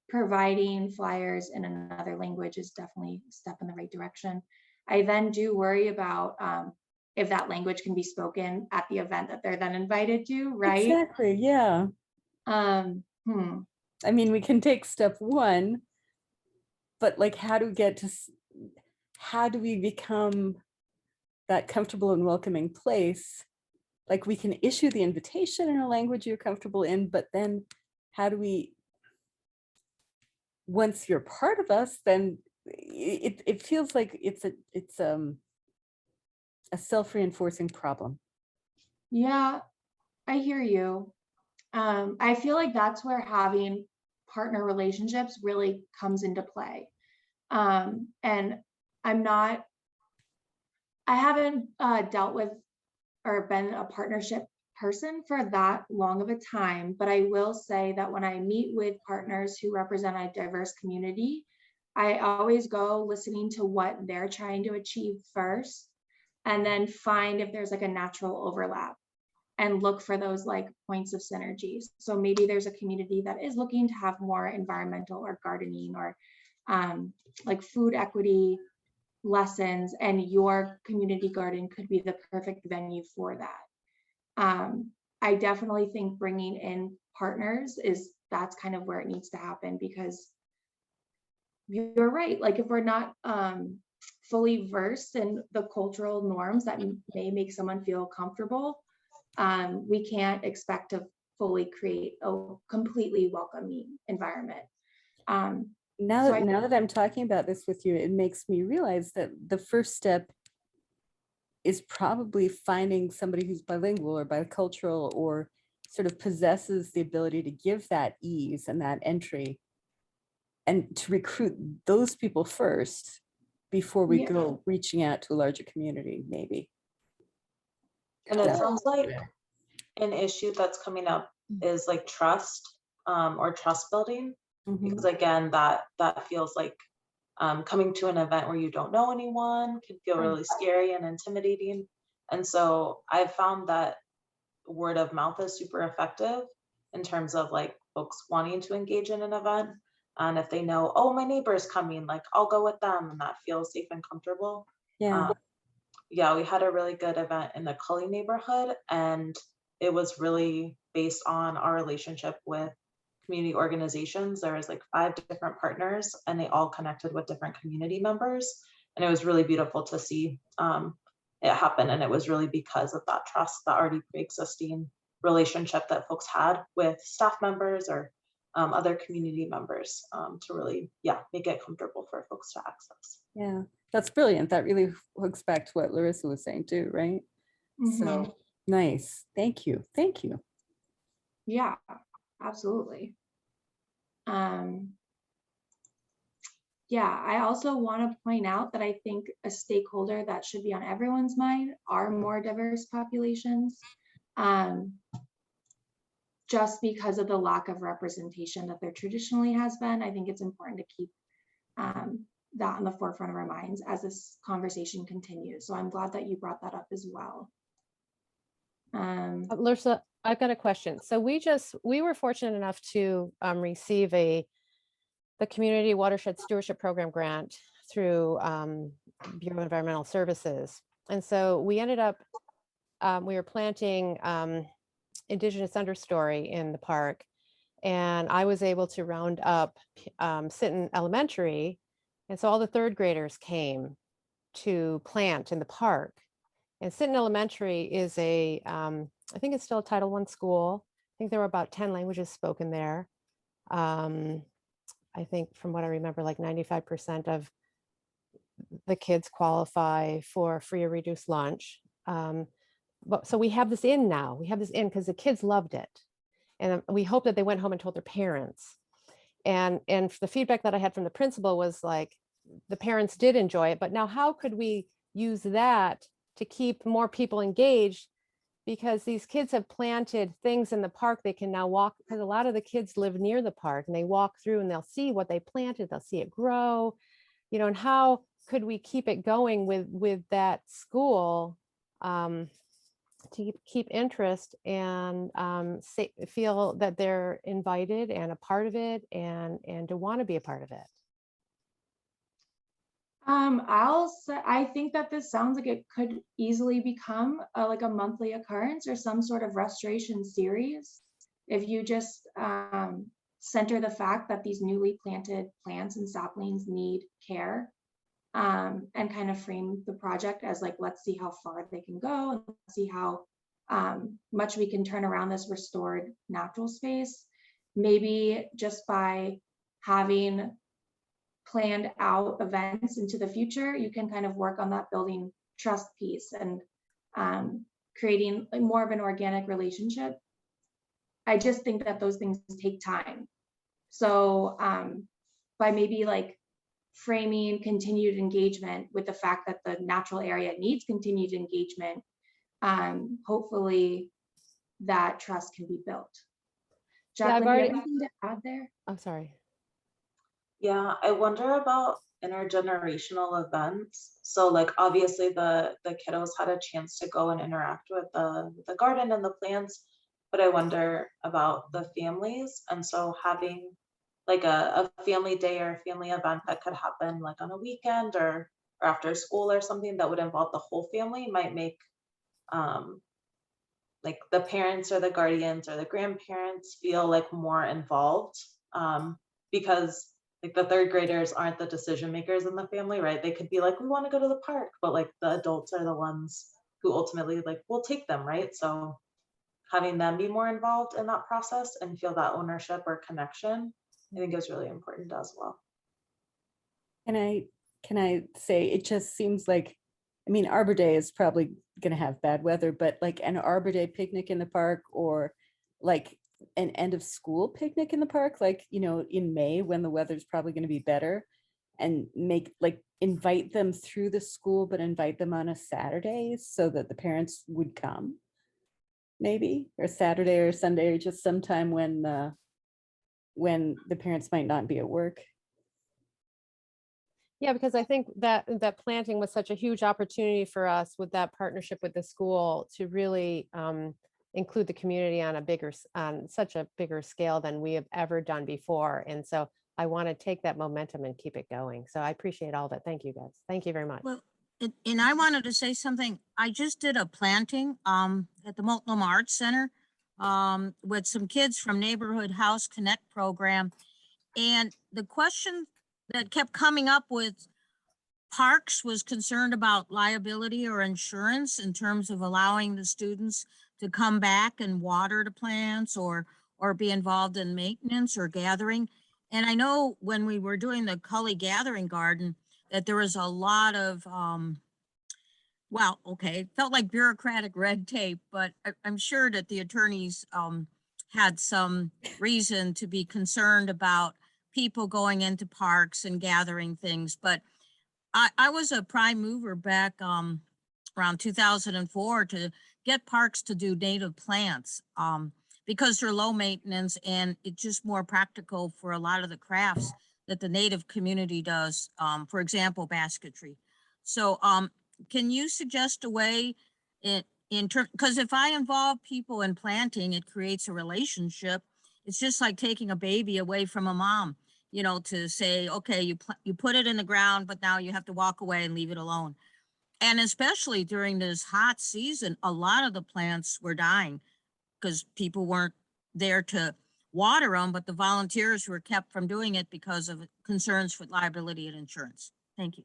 providing flyers in another language is definitely a step in the right direction. I then do worry about if that language can be spoken at the event that they're then invited to, right? Exactly, yeah. I mean, we can take step one, but like, how do we become that comfortable and welcoming place? Like, we can issue the invitation in a language you're comfortable in, but then how do we, once you're part of us, then it feels like it's a self-reinforcing problem. Yeah, I hear you. I feel like that's where having partner relationships really comes into play. And I haven't dealt with or been a partnership person for that long of a time, but I will say that when I meet with partners who represent a diverse community, I always go listening to what they're trying to achieve first, and then find if there's like a natural overlap and look for those like points of synergies. So maybe there's a community that is looking to have more environmental or gardening or like food equity lessons, and your community garden could be the perfect venue for that. I definitely think bringing in partners that's kind of where it needs to happen, because you're right. Like, if we're not fully versed in the cultural norms that may make someone feel comfortable, we can't expect to fully create a completely welcoming environment. Now that I'm talking about this with you, it makes me realize that the first step is probably finding somebody who's bilingual or bicultural or sort of possesses the ability to give that ease and that entry, and to recruit those people first before we go reaching out to a larger community, maybe. And it sounds like an issue that's coming up is like trust or trust building. Because again, that feels like coming to an event where you don't know anyone can feel really scary and intimidating. And so I've found that word of mouth is super effective in terms of like folks wanting to engage in an event. And if they know, oh, my neighbor's coming, like I'll go with them, and that feels safe and comfortable. Yeah. Yeah, we had a really good event in the Cully neighborhood, and it was really based on our relationship with community organizations. There was like 5 different partners, and they all connected with different community members. And it was really beautiful to see it happen. And it was really because of that trust, that already pre-existing relationship that folks had with staff members or other community members to really, make it comfortable for folks to access. Yeah, that's brilliant. That really hooks back to what Larissa was saying too, right? So nice. Thank you. Thank you. Yeah, absolutely. Yeah, I also want to point out that I think a stakeholder that should be on everyone's mind are more diverse populations. Just because of the lack of representation that there traditionally has been, I think it's important to keep that in the forefront of our minds as this conversation continues. So I'm glad that you brought that up as well. Larissa, I've got a question. So we were fortunate enough to receive the Community Watershed Stewardship Program grant through Bureau of Environmental Services. And so we ended up, we were planting Indigenous understory in the park. And I was able to round up Sinton Elementary. And so all the 3rd graders came to plant in the park. And Sinton Elementary is a, I think it's still a Title I school. I think there were about 10 languages spoken there. I think from what I remember, like 95% of the kids qualify for free or reduced lunch. But so we have this in now. We have this in because the kids loved it. And we hope that they went home and told their parents. And the feedback that I had from the principal was like, the parents did enjoy it, but now how could we use that to keep more people engaged? Because these kids have planted things in the park they can now walk, because a lot of the kids live near the park and they walk through and they'll see what they planted, they'll see it grow, you know, and how could we keep it going with that school to keep interest and feel that they're invited and a part of it and to want to be a part of it. I think that this sounds like it could easily become like a monthly occurrence or some sort of restoration series. If you just center the fact that these newly planted plants and saplings need care, and kind of frame the project as like, let's see how far they can go and let's see how much we can turn around this restored natural space. Maybe just by having planned out events into the future, you can kind of work on that building trust piece and creating like more of an organic relationship. I just think that those things take time. So by maybe like framing continued engagement with the fact that the natural area needs continued engagement, hopefully that trust can be built. Jacqueline, do you have anything to add there? I'm sorry. Yeah, I wonder about intergenerational events. So like obviously the kiddos had a chance to go and interact with the garden and the plants, but I wonder about the families. And so having like a family day or a family event that could happen like on a weekend or after school or something that would involve the whole family might make like the parents or the guardians or the grandparents feel like more involved, because like the third graders aren't the decision makers in the family, right? They could be like, we want to go to the park, but like the adults are the ones who ultimately like will take them, right? So having them be more involved in that process and feel that ownership or connection, I think is really important as well. Can I say, it just seems like, I mean, Arbor Day is probably going to have bad weather, but like an Arbor Day picnic in the park, or like an end of school picnic in the park, like, you know, in May when the weather's probably going to be better, and make like invite them through the school, but invite them on a Saturday so that the parents would come, maybe, or Saturday or Sunday, or just sometime when the parents might not be at work. Yeah, because I think that planting was such a huge opportunity for us with that partnership with the school to really include the community on such a bigger scale than we have ever done before. And so I want to take that momentum and keep it going. So I appreciate all of it. Thank you, guys. Thank you very much. Well, and I wanted to say something. I just did a planting at the Multnomah Arts Center with some kids from Neighborhood House Connect program. And the question that kept coming up with parks was concerned about liability or insurance in terms of allowing the students to come back and water the plants or be involved in maintenance or gathering. And I know when we were doing the Cully Gathering Garden that there was a lot of, felt like bureaucratic red tape, but I'm sure that the attorneys had some reason to be concerned about people going into parks and gathering things. But I was a prime mover back around 2004 to get parks to do native plants because they're low maintenance and it's just more practical for a lot of the crafts that the native community does, for example, basketry. So can you suggest a way in terms, because if I involve people in planting, it creates a relationship. It's just like taking a baby away from a mom, you know, to say, okay, you put it in the ground, but now you have to walk away and leave it alone. And especially during this hot season, a lot of the plants were dying because people weren't there to water them, but the volunteers were kept from doing it because of concerns with liability and insurance. Thank you.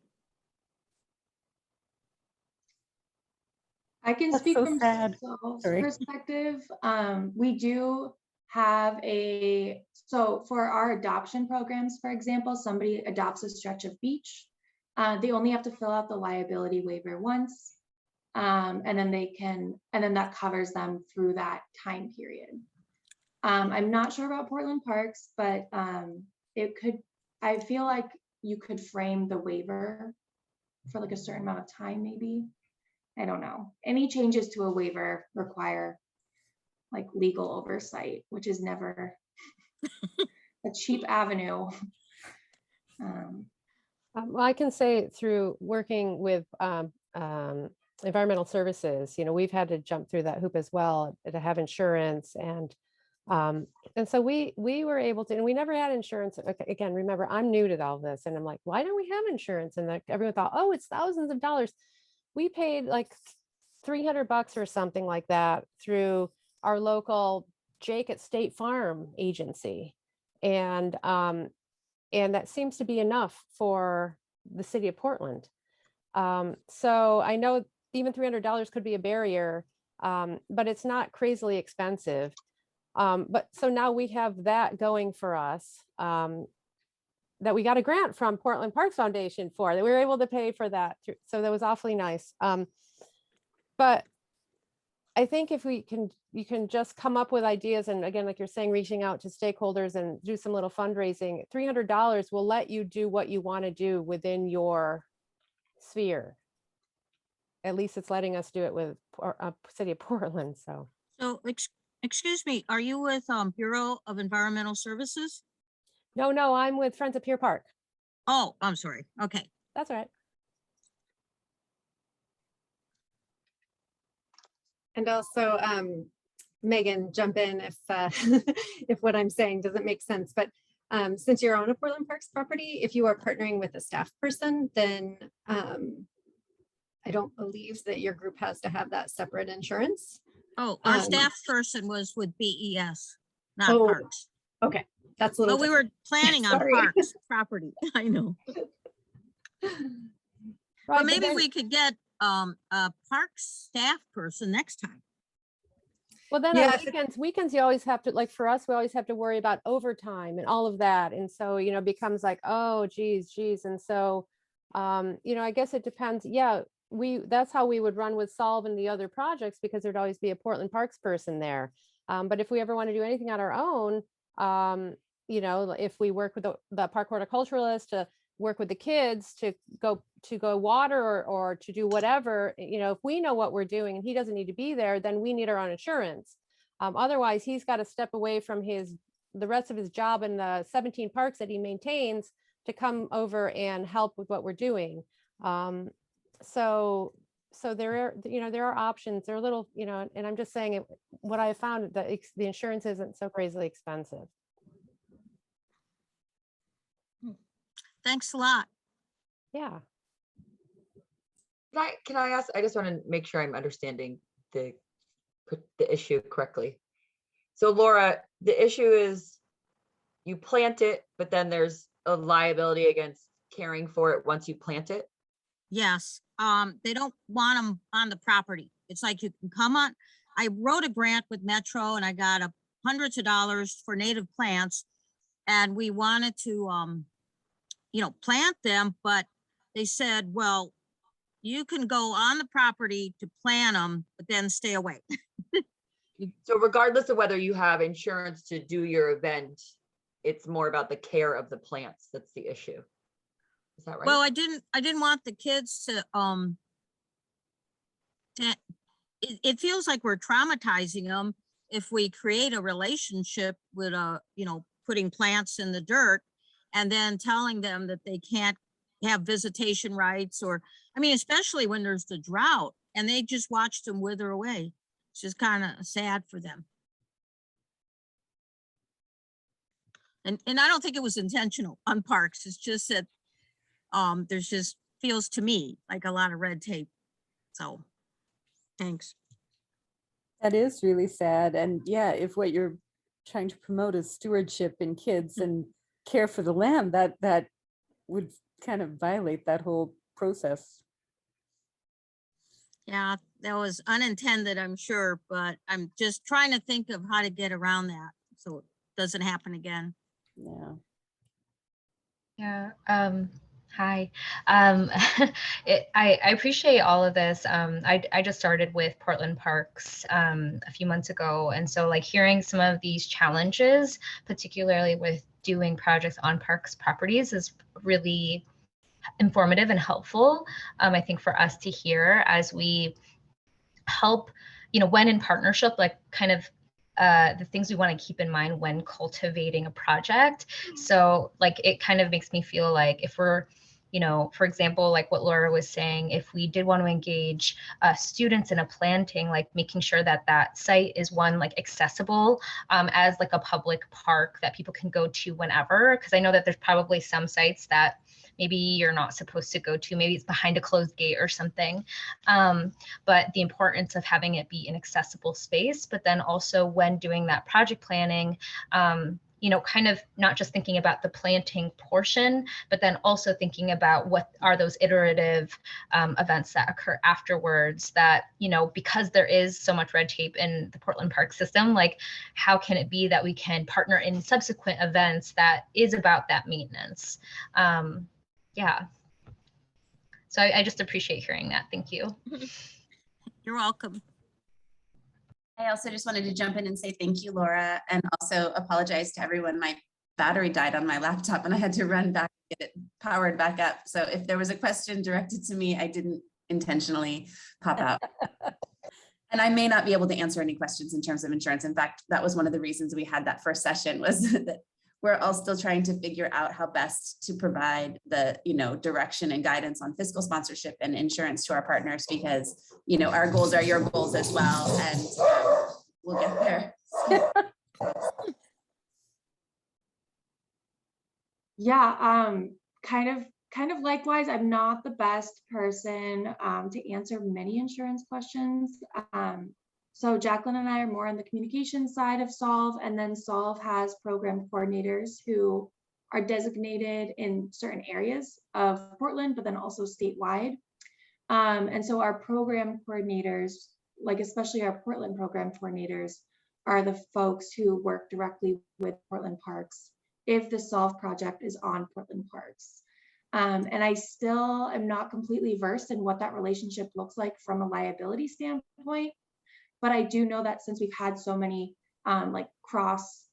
I can That's speak so from sad. Solve's Sorry. perspective. We do have so for our adoption programs, for example, somebody adopts a stretch of beach. They only have to fill out the liability waiver once. And then that covers them through that time period. I'm not sure about Portland Parks, but I feel like you could frame the waiver for like a certain amount of time, maybe. I don't know. Any changes to a waiver require like legal oversight, which is never a cheap avenue. Well, I can say through working with environmental services, we've had to jump through that hoop as well to have insurance, and so we were able to, and we never had insurance. Okay, again, remember, I'm new to all this, and I'm like, why don't we have insurance? And everyone thought, oh, it's thousands of dollars. We paid like $300 or something like that through our local Jake at State Farm agency, and that seems to be enough for the city of Portland. So I know even $300 could be a barrier, but it's not crazily expensive. But so now we have that going for us, that we got a grant from Portland Parks Foundation for, that we were able to pay for that. So that was awfully nice. But I think if you can just come up with ideas, and again, like you're saying, reaching out to stakeholders and do some little fundraising. $300 will let you do what you want to do within your sphere. At least it's letting us do it with City of Portland. So excuse me, are you with Bureau of Environmental Services? No, I'm with Friends of Pier Park. Oh, I'm sorry. Okay. That's all right. And also, Megan, jump in if if what I'm saying doesn't make sense. But since you're on a Portland Parks property, if you are partnering with a staff person, then I don't believe that your group has to have that separate insurance. Oh, our staff person was with BES, not Parks. Okay, that's a little. But we were planning on Parks property. I know. Right, but maybe we could get a Parks staff person next time. Well, then on weekends you always have to, like for us, we always have to worry about overtime and all of that. And so, it becomes like, oh, geez. And so, I guess it depends. Yeah, that's how we would run with Solve and the other projects, because there'd always be a Portland Parks person there. But if we ever want to do anything on our own, if we work with the park horticulturalist to work with the kids to go water or to do whatever, if we know what we're doing and he doesn't need to be there, then we need our own insurance. Otherwise, he's got to step away from the rest of his job in the 17 parks that he maintains to come over and help with what we're doing. So there are options. They're a little, and I'm just saying what I found that the insurance isn't so crazily expensive. Thanks a lot. Yeah. Can I ask, I just want to make sure I'm understanding the issue correctly. So Laura, the issue is you plant it, but then there's a liability against caring for it once you plant it? Yes, they don't want them on the property. It's like you can come on. I wrote a grant with Metro and I got hundreds of dollars for native plants, and we wanted to plant them, but they said, well, you can go on the property to plant them, but then stay away. So regardless of whether you have insurance to do your event, it's more about the care of the plants that's the issue. Is that right? Well, I didn't want the kids to it feels like we're traumatizing them if we create a relationship with putting plants in the dirt and then telling them that they can't have visitation rights, or especially when there's the drought and they just watched them wither away. It's just kind of sad for them. And I don't think it was intentional on Parks. It's just that there's just feels to me like a lot of red tape. So thanks. That is really sad. And yeah, if what you're trying to promote is stewardship in kids and care for the land, that would kind of violate that whole process. Yeah, that was unintended, I'm sure, but I'm just trying to think of how to get around that so it doesn't happen again. Yeah. Yeah. Hi. I appreciate all of this. I just started with Portland Parks a few months ago. And so like hearing some of these challenges, particularly with doing projects on parks properties, is really informative and helpful. I think for us to hear as we help, when in partnership, like kind of the things we want to keep in mind when cultivating a project. So like it kind of makes me feel like if we're, for example, like what Laura was saying, if we did want to engage students in a planting, like making sure that that site is one like accessible as like a public park that people can go to whenever. Because I know that there's probably some sites that maybe you're not supposed to go to, maybe it's behind a closed gate or something. But the importance of having it be an accessible space, but then also when doing that project planning, kind of not just thinking about the planting portion, but then also thinking about what are those iterative events that occur afterwards that, because there is so much red tape in the Portland Park system, like how can it be that we can partner in subsequent events that is about that maintenance? Yeah. So I just appreciate hearing that. Thank you. You're welcome. I also just wanted to jump in and say thank you, Laura, and also apologize to everyone. My battery died on my laptop and I had to run back and get it powered back up. So if there was a question directed to me, I didn't intentionally pop out. And I may not be able to answer any questions in terms of insurance. In fact, that was one of the reasons we had that first session, was that we're all still trying to figure out how best to provide the, direction and guidance on fiscal sponsorship and insurance to our partners, because, our goals are your goals as well, and we'll get there. Yeah, kind of likewise, I'm not the best person to answer many insurance questions. So Jacqueline and I are more on the communication side of Solve, and then Solve has program coordinators who are designated in certain areas of Portland, but then also statewide. And so our program coordinators, like especially our Portland program coordinators, are the folks who work directly with Portland Parks if the Solve project is on Portland Parks. And I still am not completely versed in what that relationship looks like from a liability standpoint. But I do know that since we've had so many like cross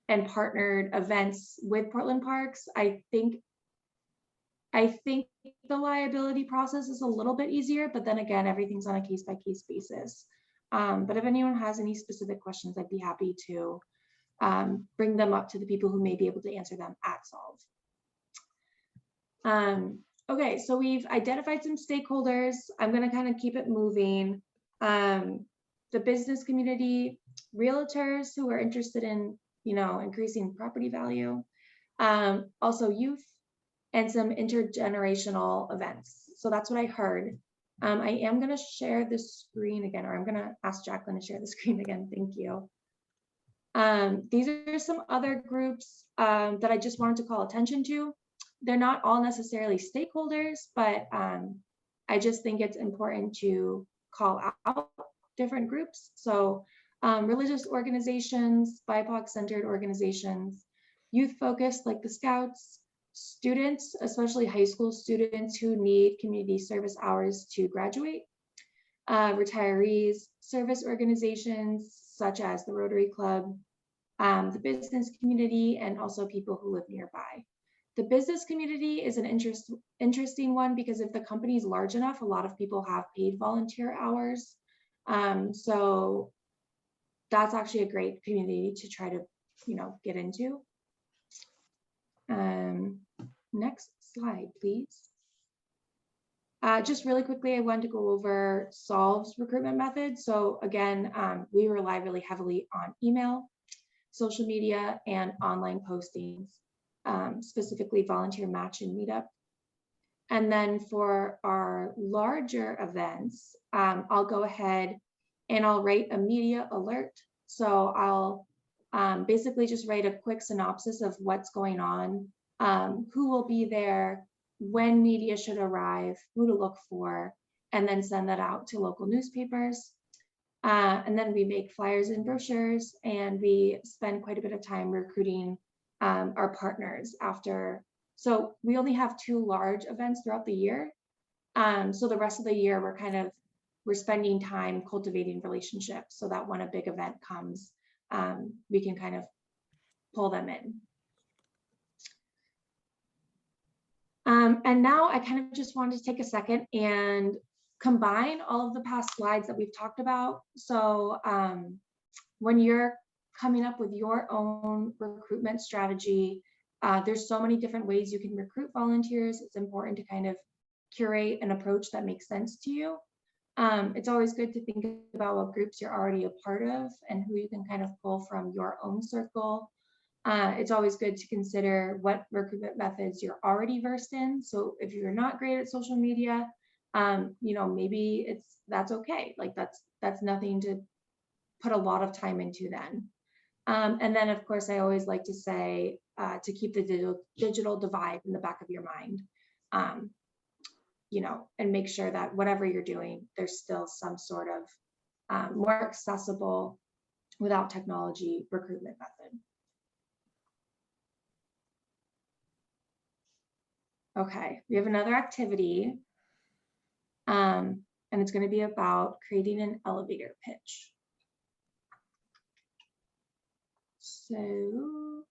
and partnered events with Portland Parks, I think the liability process is a little bit easier, but then again, everything's on a case-by-case basis. But if anyone has any specific questions, I'd be happy to bring them up to the people who may be able to answer them at Solve. Okay, so we've identified some stakeholders. I'm going to kind of keep it moving. The business community, realtors who are interested in, increasing property value, also youth, and some intergenerational events. So that's what I heard. I am going to share the screen again, or I'm going to ask Jacqueline to share the screen again. Thank you. These are some other groups that I just wanted to call attention to. They're not all necessarily stakeholders, but I just think it's important to call out different groups. So religious organizations, BIPOC-centered organizations, youth-focused like the Scouts, students, especially high school students who need community service hours to graduate, retirees, service organizations such as the Rotary Club, the business community, and also people who live nearby. The business community is an interesting one because if the company is large enough, a lot of people have paid volunteer hours. So that's actually a great community to try to, get into. Next slide, please. Just really quickly, I wanted to go over Solve's recruitment methods. So again, we rely really heavily on email, social media, and online postings, specifically volunteer match and meetup. And then for our larger events, I'll go ahead and I'll write a media alert. So I'll basically just write a quick synopsis of what's going on, who will be there, when media should arrive, who to look for, and then send that out to local newspapers. And then we make flyers and brochures, and we spend quite a bit of time recruiting our partners after. So we only have 2 large events throughout the year. So the rest of the year, we're spending time cultivating relationships so that when a big event comes, we can kind of pull them in. And now I kind of just wanted to take a second and combine all of the past slides that we've talked about. So when you're coming up with your own recruitment strategy, there's so many different ways you can recruit volunteers. It's important to kind of curate an approach that makes sense to you. It's always good to think about what groups you're already a part of and who you can kind of pull from your own circle. It's always good to consider what recruitment methods you're already versed in. So if you're not great at social media, maybe that's okay. Like that's nothing to put a lot of time into then. And then of course, I always like to say to keep the digital divide in the back of your mind, and make sure that whatever you're doing, there's still some sort of more accessible without technology recruitment method. Okay, we have another activity, and it's going to be about creating an elevator pitch. So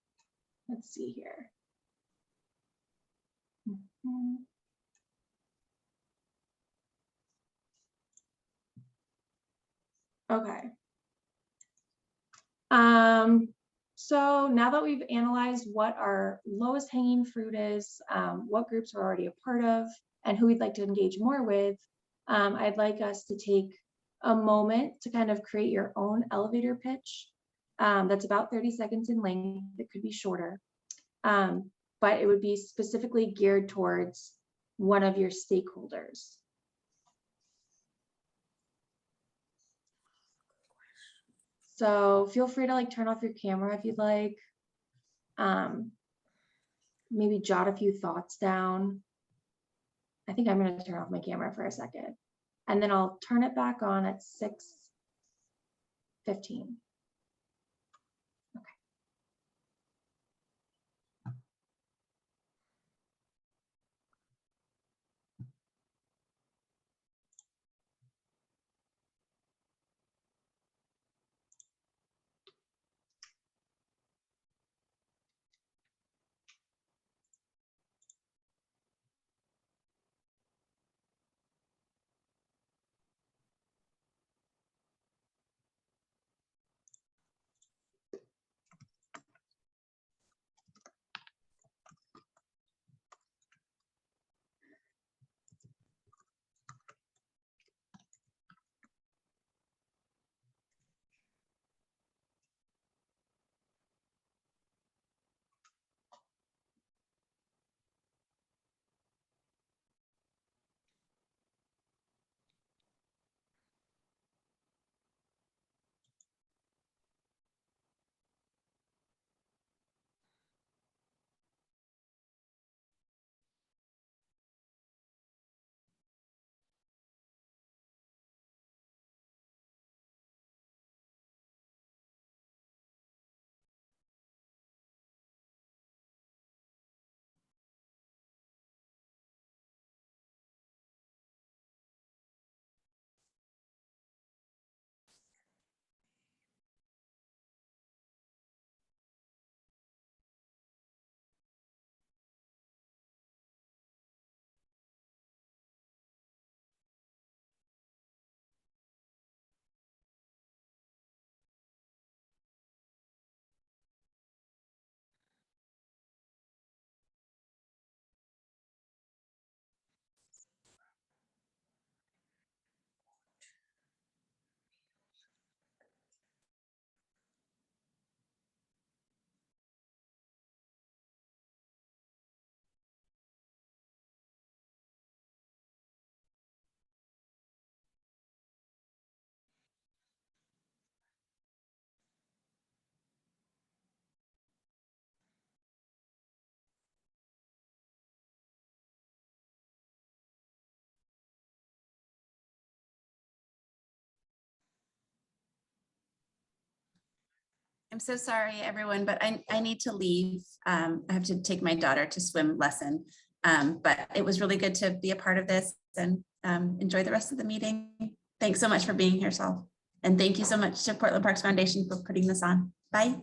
let's see here. Okay. So now that we've analyzed what our lowest hanging fruit is, what groups we're already a part of, and who we'd like to engage more with, I'd like us to take a moment to kind of create your own elevator pitch. That's about 30 seconds in length. It could be shorter, but it would be specifically geared towards one of your stakeholders. So feel free to turn off your camera if you'd like. Maybe jot a few thoughts down. I think I'm going to turn off my camera for a second, and then I'll turn it back on at 6:15. I'm so sorry, everyone, but I need to leave. I have to take my daughter to swim lesson. But it was really good to be a part of this and enjoy the rest of the meeting. Thanks so much for being here, Saul. And thank you so much to Portland Parks Foundation for putting this on. Bye.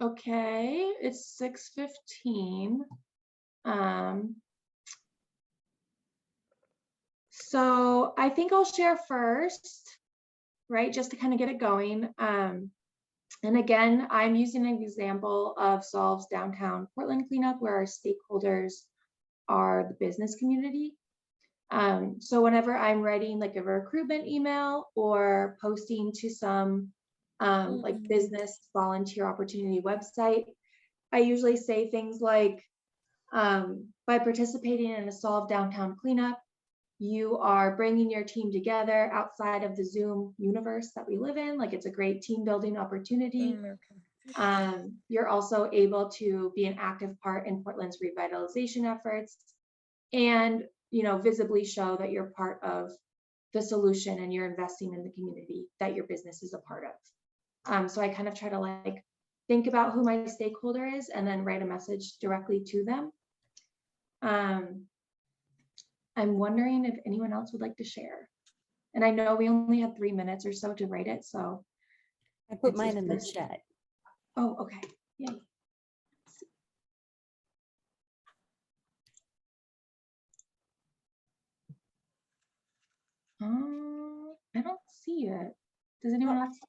Okay, it's 6:15. So I think I'll share first, right, just to kind of get it going. And again, I'm using an example of Solve's downtown Portland cleanup, where our stakeholders are the business community. So whenever I'm writing like a recruitment email or posting to some like business volunteer opportunity website, I usually say things like, by participating in a Solve downtown cleanup, you are bringing your team together outside of the Zoom universe that we live in. Like, it's a great team building opportunity. You're also able to be an active part in Portland's revitalization efforts, and, you know, visibly show that you're part of the solution and you're investing in the community that your business is a part of. So I kind of try to like think about who my stakeholder is and then write a message directly to them. I'm wondering if anyone else would like to share. And I know we only had 3 minutes or so to write it, so. I put mine in the chat. Oh, okay. Yay. I don't see it. Does anyone else?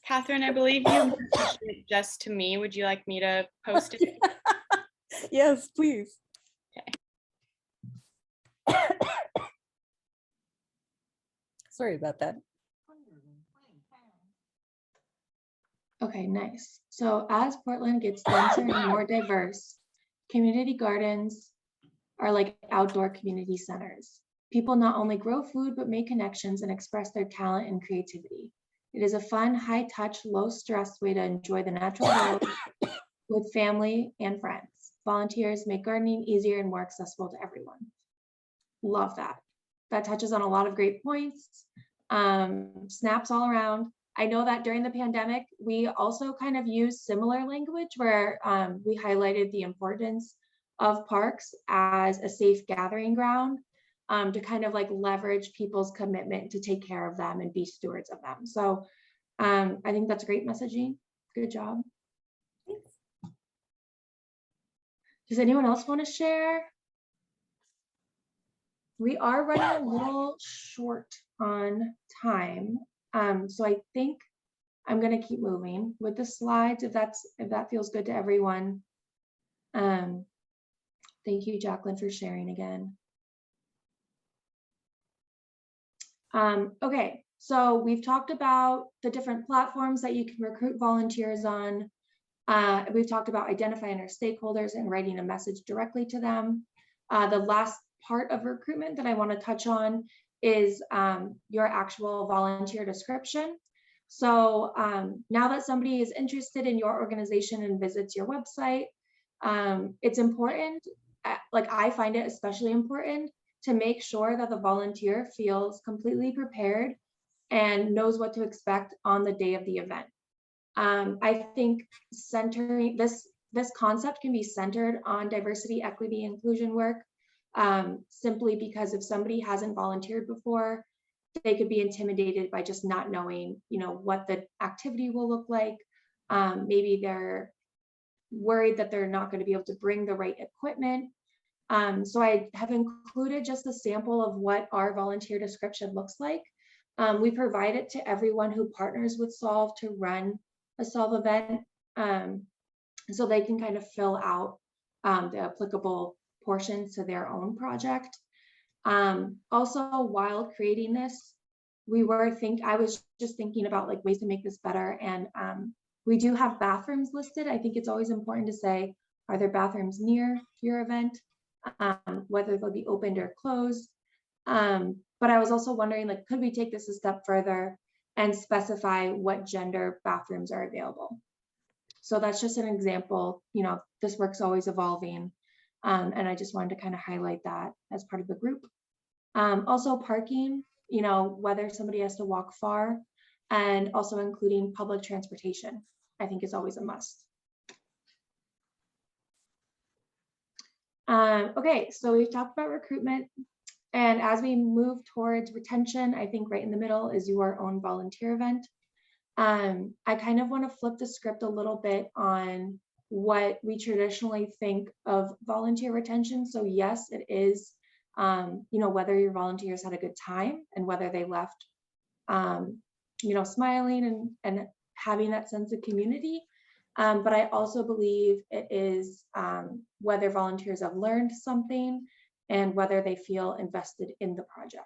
Catherine, I believe you messaged it just to me. Would you like me to post it? Yes, please. Okay. Sorry about that. Okay, nice. So as Portland gets denser and more diverse, community gardens are like outdoor community centers. People not only grow food, but make connections and express their talent and creativity. It is a fun, high-touch, low-stress way to enjoy the natural world with family and friends. Volunteers make gardening easier and more accessible to everyone. Love that. That touches on a lot of great points. Snaps all around. I know that during the pandemic, we also kind of used similar language where we highlighted the importance of parks as a safe gathering ground, to kind of like leverage people's commitment to take care of them and be stewards of them. So I think that's great messaging. Good job. Thanks. Does anyone else want to share? We are running a little short on time. So I think I'm going to keep moving with the slides if that feels good to everyone. Thank you, Jacqueline, for sharing again. Okay, so we've talked about the different platforms that you can recruit volunteers on. We've talked about identifying our stakeholders and writing a message directly to them. The last part of recruitment that I want to touch on is your actual volunteer description. So now that somebody is interested in your organization and visits your website, it's important, like I find it especially important, to make sure that the volunteer feels completely prepared and knows what to expect on the day of the event. I think centering this concept can be centered on diversity, equity, inclusion work, simply because if somebody hasn't volunteered before, they could be intimidated by just not knowing, what the activity will look like. Maybe they're worried that they're not going to be able to bring the right equipment. So I have included just a sample of what our volunteer description looks like. We provide it to everyone who partners with Solve to run a Solve event, so they can kind of fill out the applicable portions to their own project. Also, while creating this, I was just thinking about like ways to make this better. And we do have bathrooms listed. I think it's always important to say, are there bathrooms near your event, whether they'll be opened or closed. But I was also wondering, like, could we take this a step further and specify what gender bathrooms are available? So that's just an example. This work's always evolving. And I just wanted to kind of highlight that as part of the group. Also parking, whether somebody has to walk far, and also including public transportation, I think is always a must. Okay, so we've talked about recruitment. And as we move towards retention, I think right in the middle is your own volunteer event. I kind of want to flip the script a little bit on what we traditionally think of volunteer retention. So yes, it is, whether your volunteers had a good time and whether they left, smiling and having that sense of community. But I also believe it is whether volunteers have learned something and whether they feel invested in the project.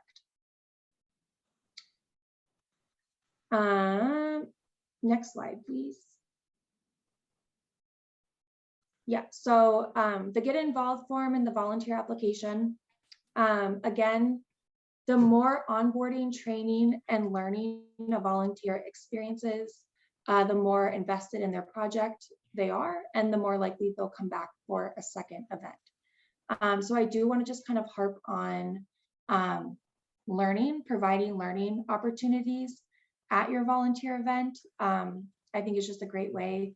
Next slide, please. Yeah, so the get involved form in the volunteer application, again, the more onboarding, training, and learning a volunteer experiences, the more invested in their project they are, and the more likely they'll come back for a second event. So I do want to just kind of harp on providing learning opportunities at your volunteer event. I think it's just a great way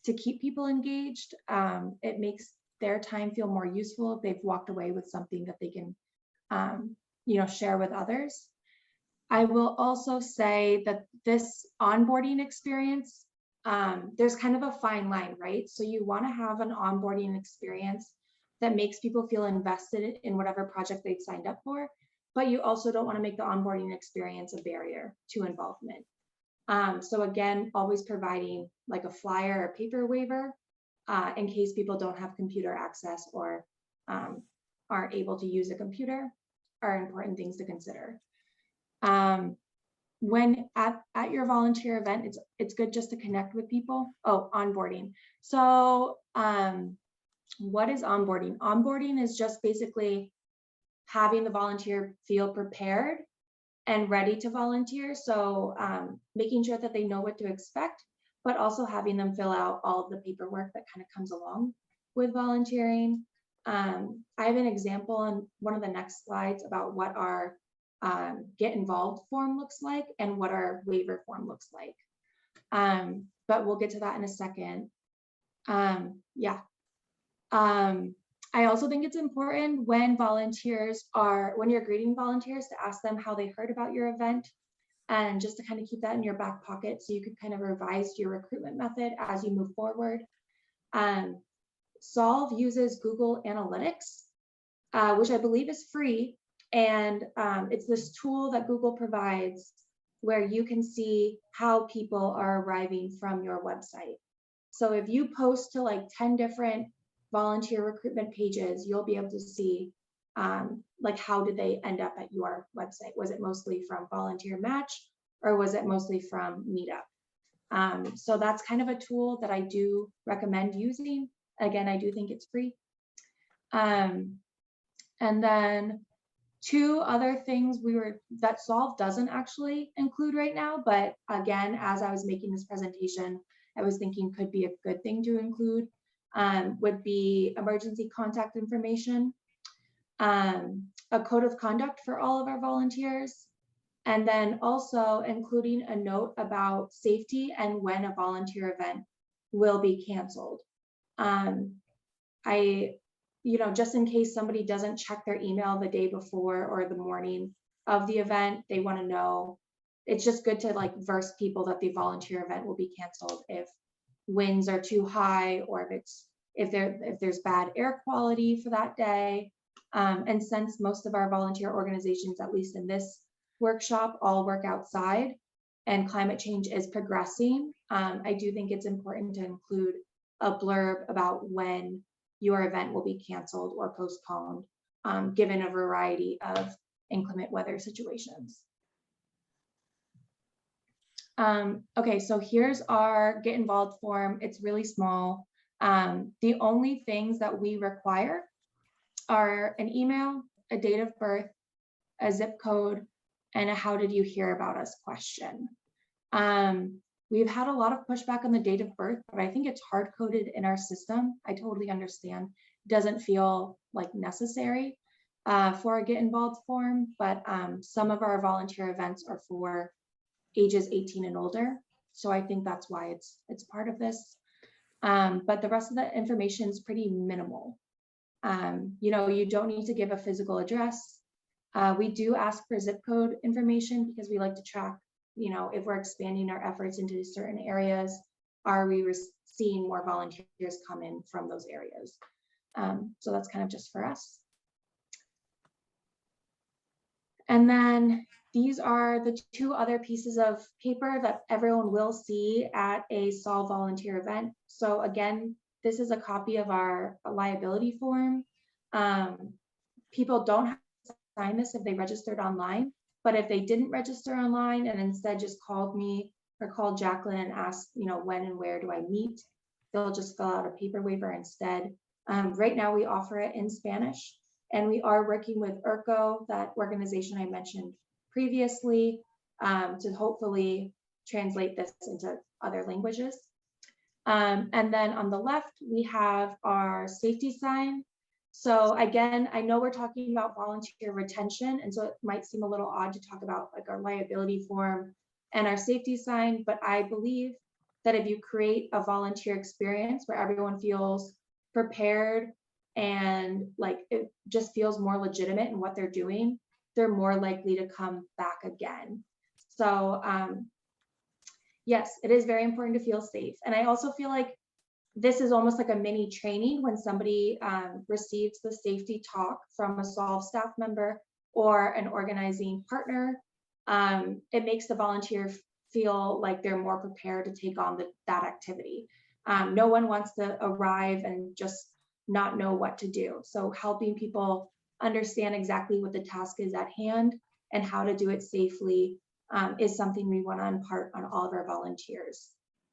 to keep people engaged. It makes their time feel more useful if they've walked away with something that they can, share with others. I will also say that this onboarding experience, there's kind of a fine line, right? So you want to have an onboarding experience that makes people feel invested in whatever project they've signed up for, but you also don't want to make the onboarding experience a barrier to involvement. So again, always providing like a flyer or paper waiver in case people don't have computer access or aren't able to use a computer are important things to consider. When at your volunteer event, it's good just to connect with people. Oh, onboarding. So what is onboarding? Onboarding is just basically having the volunteer feel prepared and ready to volunteer. So making sure that they know what to expect, but also having them fill out all of the paperwork that kind of comes along with volunteering. I have an example on one of the next slides about what our get involved form looks like and what our waiver form looks like. But we'll get to that in a second. I also think it's important when you're greeting volunteers to ask them how they heard about your event, and just to kind of keep that in your back pocket so you could kind of revise your recruitment method as you move forward. Solve uses Google Analytics, which I believe is free. And it's this tool that Google provides where you can see how people are arriving from your website. So if you post to like 10 different volunteer recruitment pages, you'll be able to see like how did they end up at your website? Was it mostly from Volunteer Match or was it mostly from Meetup? So that's kind of a tool that I do recommend using. Again, I do think it's free. And then two other things that Solve doesn't actually include right now, but again, as I was making this presentation, I was thinking could be a good thing to include, would be emergency contact information, a code of conduct for all of our volunteers, and then also including a note about safety and when a volunteer event will be canceled. just in case somebody doesn't check their email the day before or the morning of the event, they want to know. It's just good to like verse people that the volunteer event will be canceled if winds are too high, or if there's bad air quality for that day. And since most of our volunteer organizations, at least in this workshop, all work outside and climate change is progressing, I do think it's important to include a blurb about when your event will be canceled or postponed, given a variety of inclement weather situations. Okay, so here's our get involved form. It's really small. The only things that we require are an email, a date of birth, a zip code, and a how did you hear about us question. We've had a lot of pushback on the date of birth, but I think it's hard coded in our system. I totally understand. Doesn't feel like necessary for a get involved form, but some of our volunteer events are for ages 18 and older. So I think that's why it's part of this. But the rest of the information is pretty minimal. You don't need to give a physical address. We do ask for zip code information because we like to track, if we're expanding our efforts into certain areas, are we seeing more volunteers come in from those areas? So that's kind of just for us. And then these are the two other pieces of paper that everyone will see at a SOL volunteer event. So again, this is a copy of our liability form. People don't have to sign this if they registered online, but if they didn't register online and instead just called me or called Jacqueline and asked, when and where do I meet, they'll just fill out a paper waiver instead. Right now we offer it in Spanish, and we are working with IRCO, that organization I mentioned previously, to hopefully translate this into other languages. And then on the left, we have our safety sign. So again, I know we're talking about volunteer retention, and so it might seem a little odd to talk about like our liability form and our safety sign, but I believe that if you create a volunteer experience where everyone feels prepared and like it just feels more legitimate in what they're doing, they're more likely to come back again. So yes, it is very important to feel safe. And I also feel like this is almost like a mini training when somebody receives the safety talk from a SOLVE staff member or an organizing partner. It makes the volunteer feel like they're more prepared to take on that activity. No one wants to arrive and just not know what to do. So helping people understand exactly what the task is at hand and how to do it safely is something we want to impart on all of our volunteers.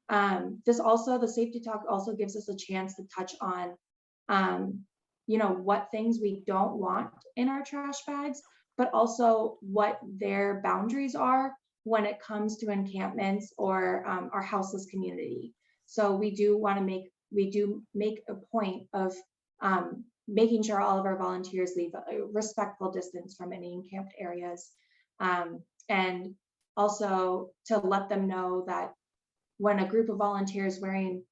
The safety talk also gives us a chance to touch on, what things we don't want in our trash bags, but also what their boundaries are when it comes to encampments or our houseless community. So we do make a point of making sure all of our volunteers leave a respectful distance from any encamped areas, and also to let them know that when a group of volunteers wearing,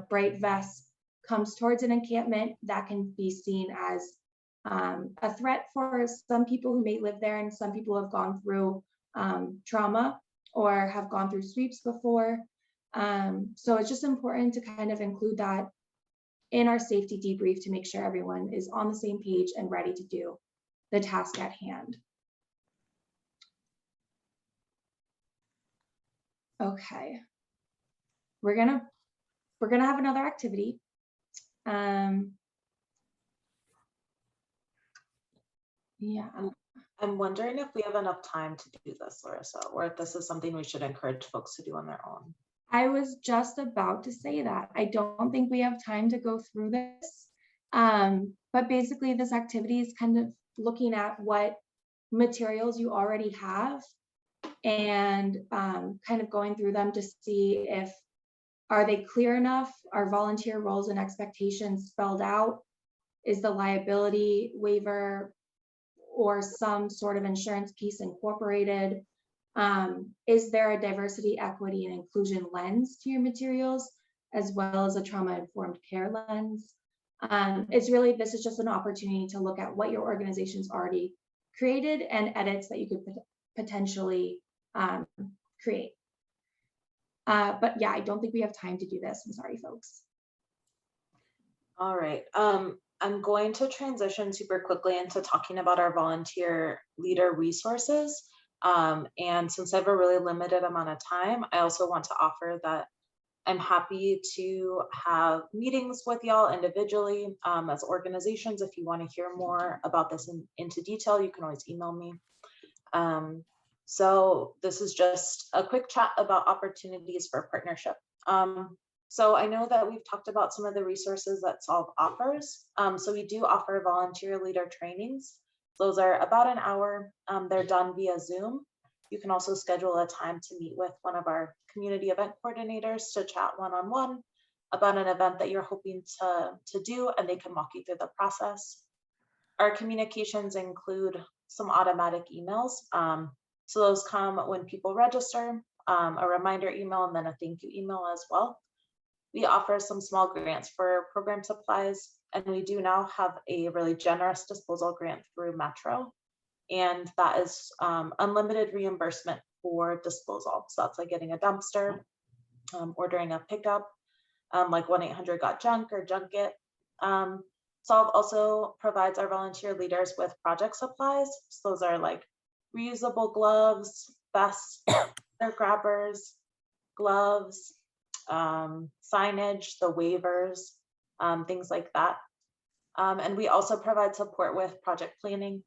bright vests comes towards an encampment, that can be seen as a threat for some people who may live there, and some people have gone through trauma or have gone through sweeps before. So it's just important to kind of include that in our safety debrief to make sure everyone is on the same page and ready to do the task at hand. Okay. We're gonna have another activity. Yeah. I'm wondering if we have enough time to do this, Larissa, or if this is something we should encourage folks to do on their own. I was just about to say that. I don't think we have time to go through this. But basically this activity is kind of looking at what materials you already have and kind of going through them to see if, are they clear enough? Are volunteer roles and expectations spelled out? Is the liability waiver or some sort of insurance piece incorporated? Is there a diversity, equity, and inclusion lens to your materials, as well as a trauma-informed care lens? This is just an opportunity to look at what your organization's already created and edits that you could potentially create. But yeah, I don't think we have time to do this. I'm sorry, folks. All right. I'm going to transition super quickly into talking about our volunteer leader resources. And since I have a really limited amount of time, I also want to offer that I'm happy to have meetings with y'all individually as organizations. If you want to hear more about this into detail, you can always email me. So this is just a quick chat about opportunities for partnership. So I know that we've talked about some of the resources that Solve offers. So we do offer volunteer leader trainings. Those are about an hour. They're done via Zoom. You can also schedule a time to meet with one of our community event coordinators to chat one-on-one about an event that you're hoping to do, and they can walk you through the process. Our communications include some automatic emails. So those come when people register, a reminder email, and then a thank you email as well. We offer some small grants for program supplies, and we do now have a really generous disposal grant through Metro, and that is unlimited reimbursement for disposal. So that's like getting a dumpster, ordering a pickup, like 1-800-GOT-JUNK or Junket. Solve also provides our volunteer leaders with project supplies. So those are like reusable gloves, vests, their grabbers, gloves, signage, the waivers, things like that. And we also provide support with project planning.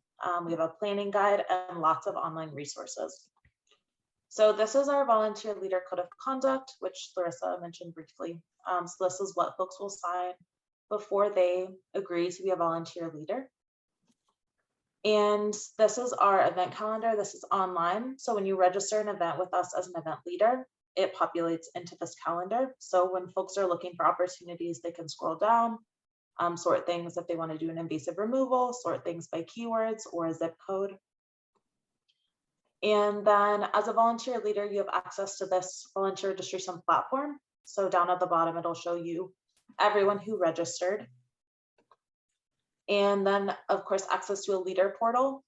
We have a planning guide and lots of online resources. So this is our volunteer leader code of conduct, which Larissa mentioned briefly. So this is what folks will sign before they agree to be a volunteer leader. And this is our event calendar. This is online. So when you register an event with us as an event leader, it populates into this calendar. So when folks are looking for opportunities, they can scroll down, sort things if they want to do an invasive removal, sort things by keywords or a zip code. And then as a volunteer leader, you have access to this volunteer registration platform. So down at the bottom, it'll show you everyone who registered. And then of course, access to a leader portal.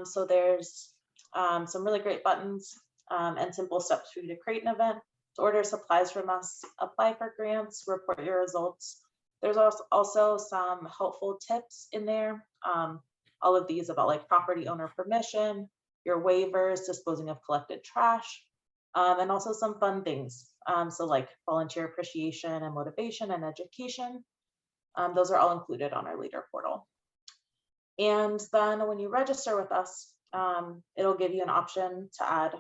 So there's some really great buttons and simple steps for you to create an event, to order supplies from us, apply for grants, report your results. There's also some helpful tips in there. All of these about like property owner permission, your waivers, disposing of collected trash, and also some fun things. So like volunteer appreciation and motivation and education. Those are all included on our leader portal. And then when you register with us, it'll give you an option to add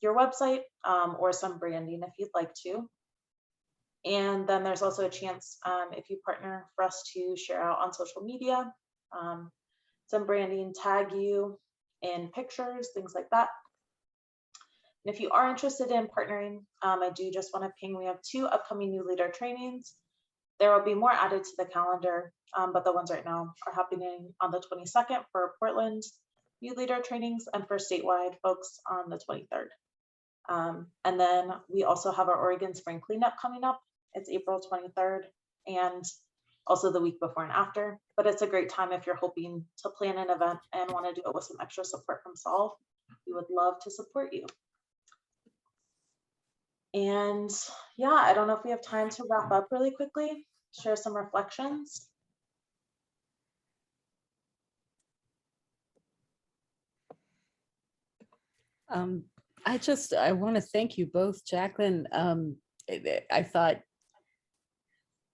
your website or some branding if you'd like to. And then there's also a chance if you partner for us to share out on social media, some branding, tag you in pictures, things like that. And if you are interested in partnering, I do just want to ping, we have 2 upcoming new leader trainings. There will be more added to the calendar, but the ones right now are happening on the 22nd for Portland new leader trainings and for statewide folks on the 23rd. And then we also have our Oregon Spring Cleanup coming up. It's April 23rd and also the week before and after. But it's a great time if you're hoping to plan an event and want to do it with some extra support from Solve. We would love to support you. And yeah, I don't know if we have time to wrap up really quickly, share some reflections. I want to thank you both, Jacqueline. I thought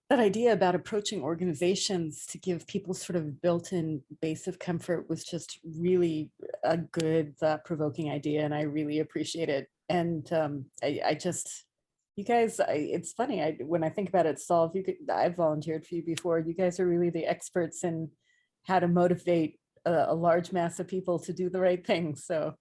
that idea about approaching organizations to give people sort of built-in base of comfort was just really a good thought-provoking idea, and I really appreciate it. And you guys, it's funny, when I think about it, Solve, I've volunteered for you before. You guys are really the experts in how to motivate a large mass of people to do the right thing. So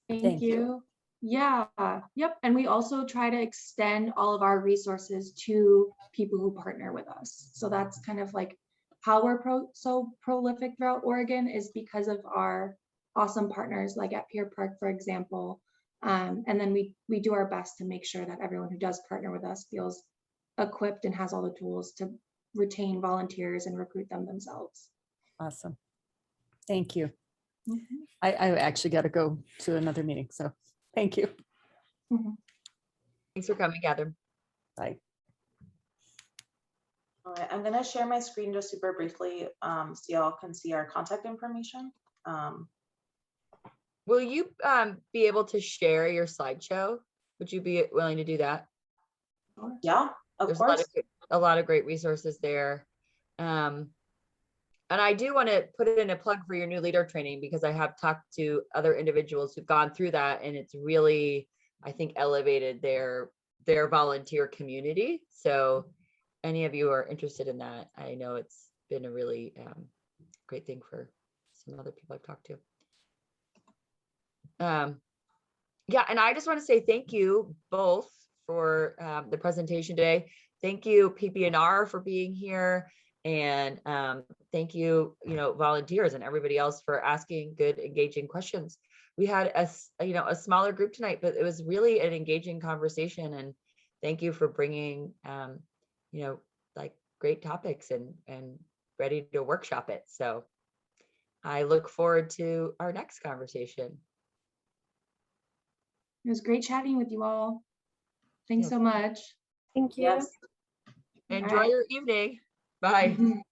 Thank you. Yeah, yep. And we also try to extend all of our resources to people who partner with us. So that's kind of like how we're so prolific throughout Oregon, is because of our awesome partners like at Pier Park, for example. And then we do our best to make sure that everyone who does partner with us feels equipped and has all the tools to retain volunteers and recruit them themselves. Awesome. Thank you. Mhm. I actually got to go to another meeting, so thank you. Thanks for coming, Catherine. Bye. All right, I'm gonna share my screen just super briefly so y'all can see our contact information. Will you be able to share your slideshow? Would you be willing to do that? Yeah, of There's course. a lot of great resources there. And I do want to put in a plug for your new leader training, because I have talked to other individuals who've gone through that, and it's really, I think, elevated their volunteer community. So any of you are interested in that, I know it's been a really great thing for some other people I've talked to. Yeah, and I just want to say thank you both for the presentation today. Thank you, PP&R, for being here. And thank you, volunteers and everybody else for asking good, engaging questions. We had a smaller group tonight, but it was really an engaging conversation. And thank you for bringing, like great topics and ready to workshop it. So I look forward to our next conversation. It was great chatting with you all. Thanks Yes. so much. Thank you. Yes. Enjoy your evening. Bye.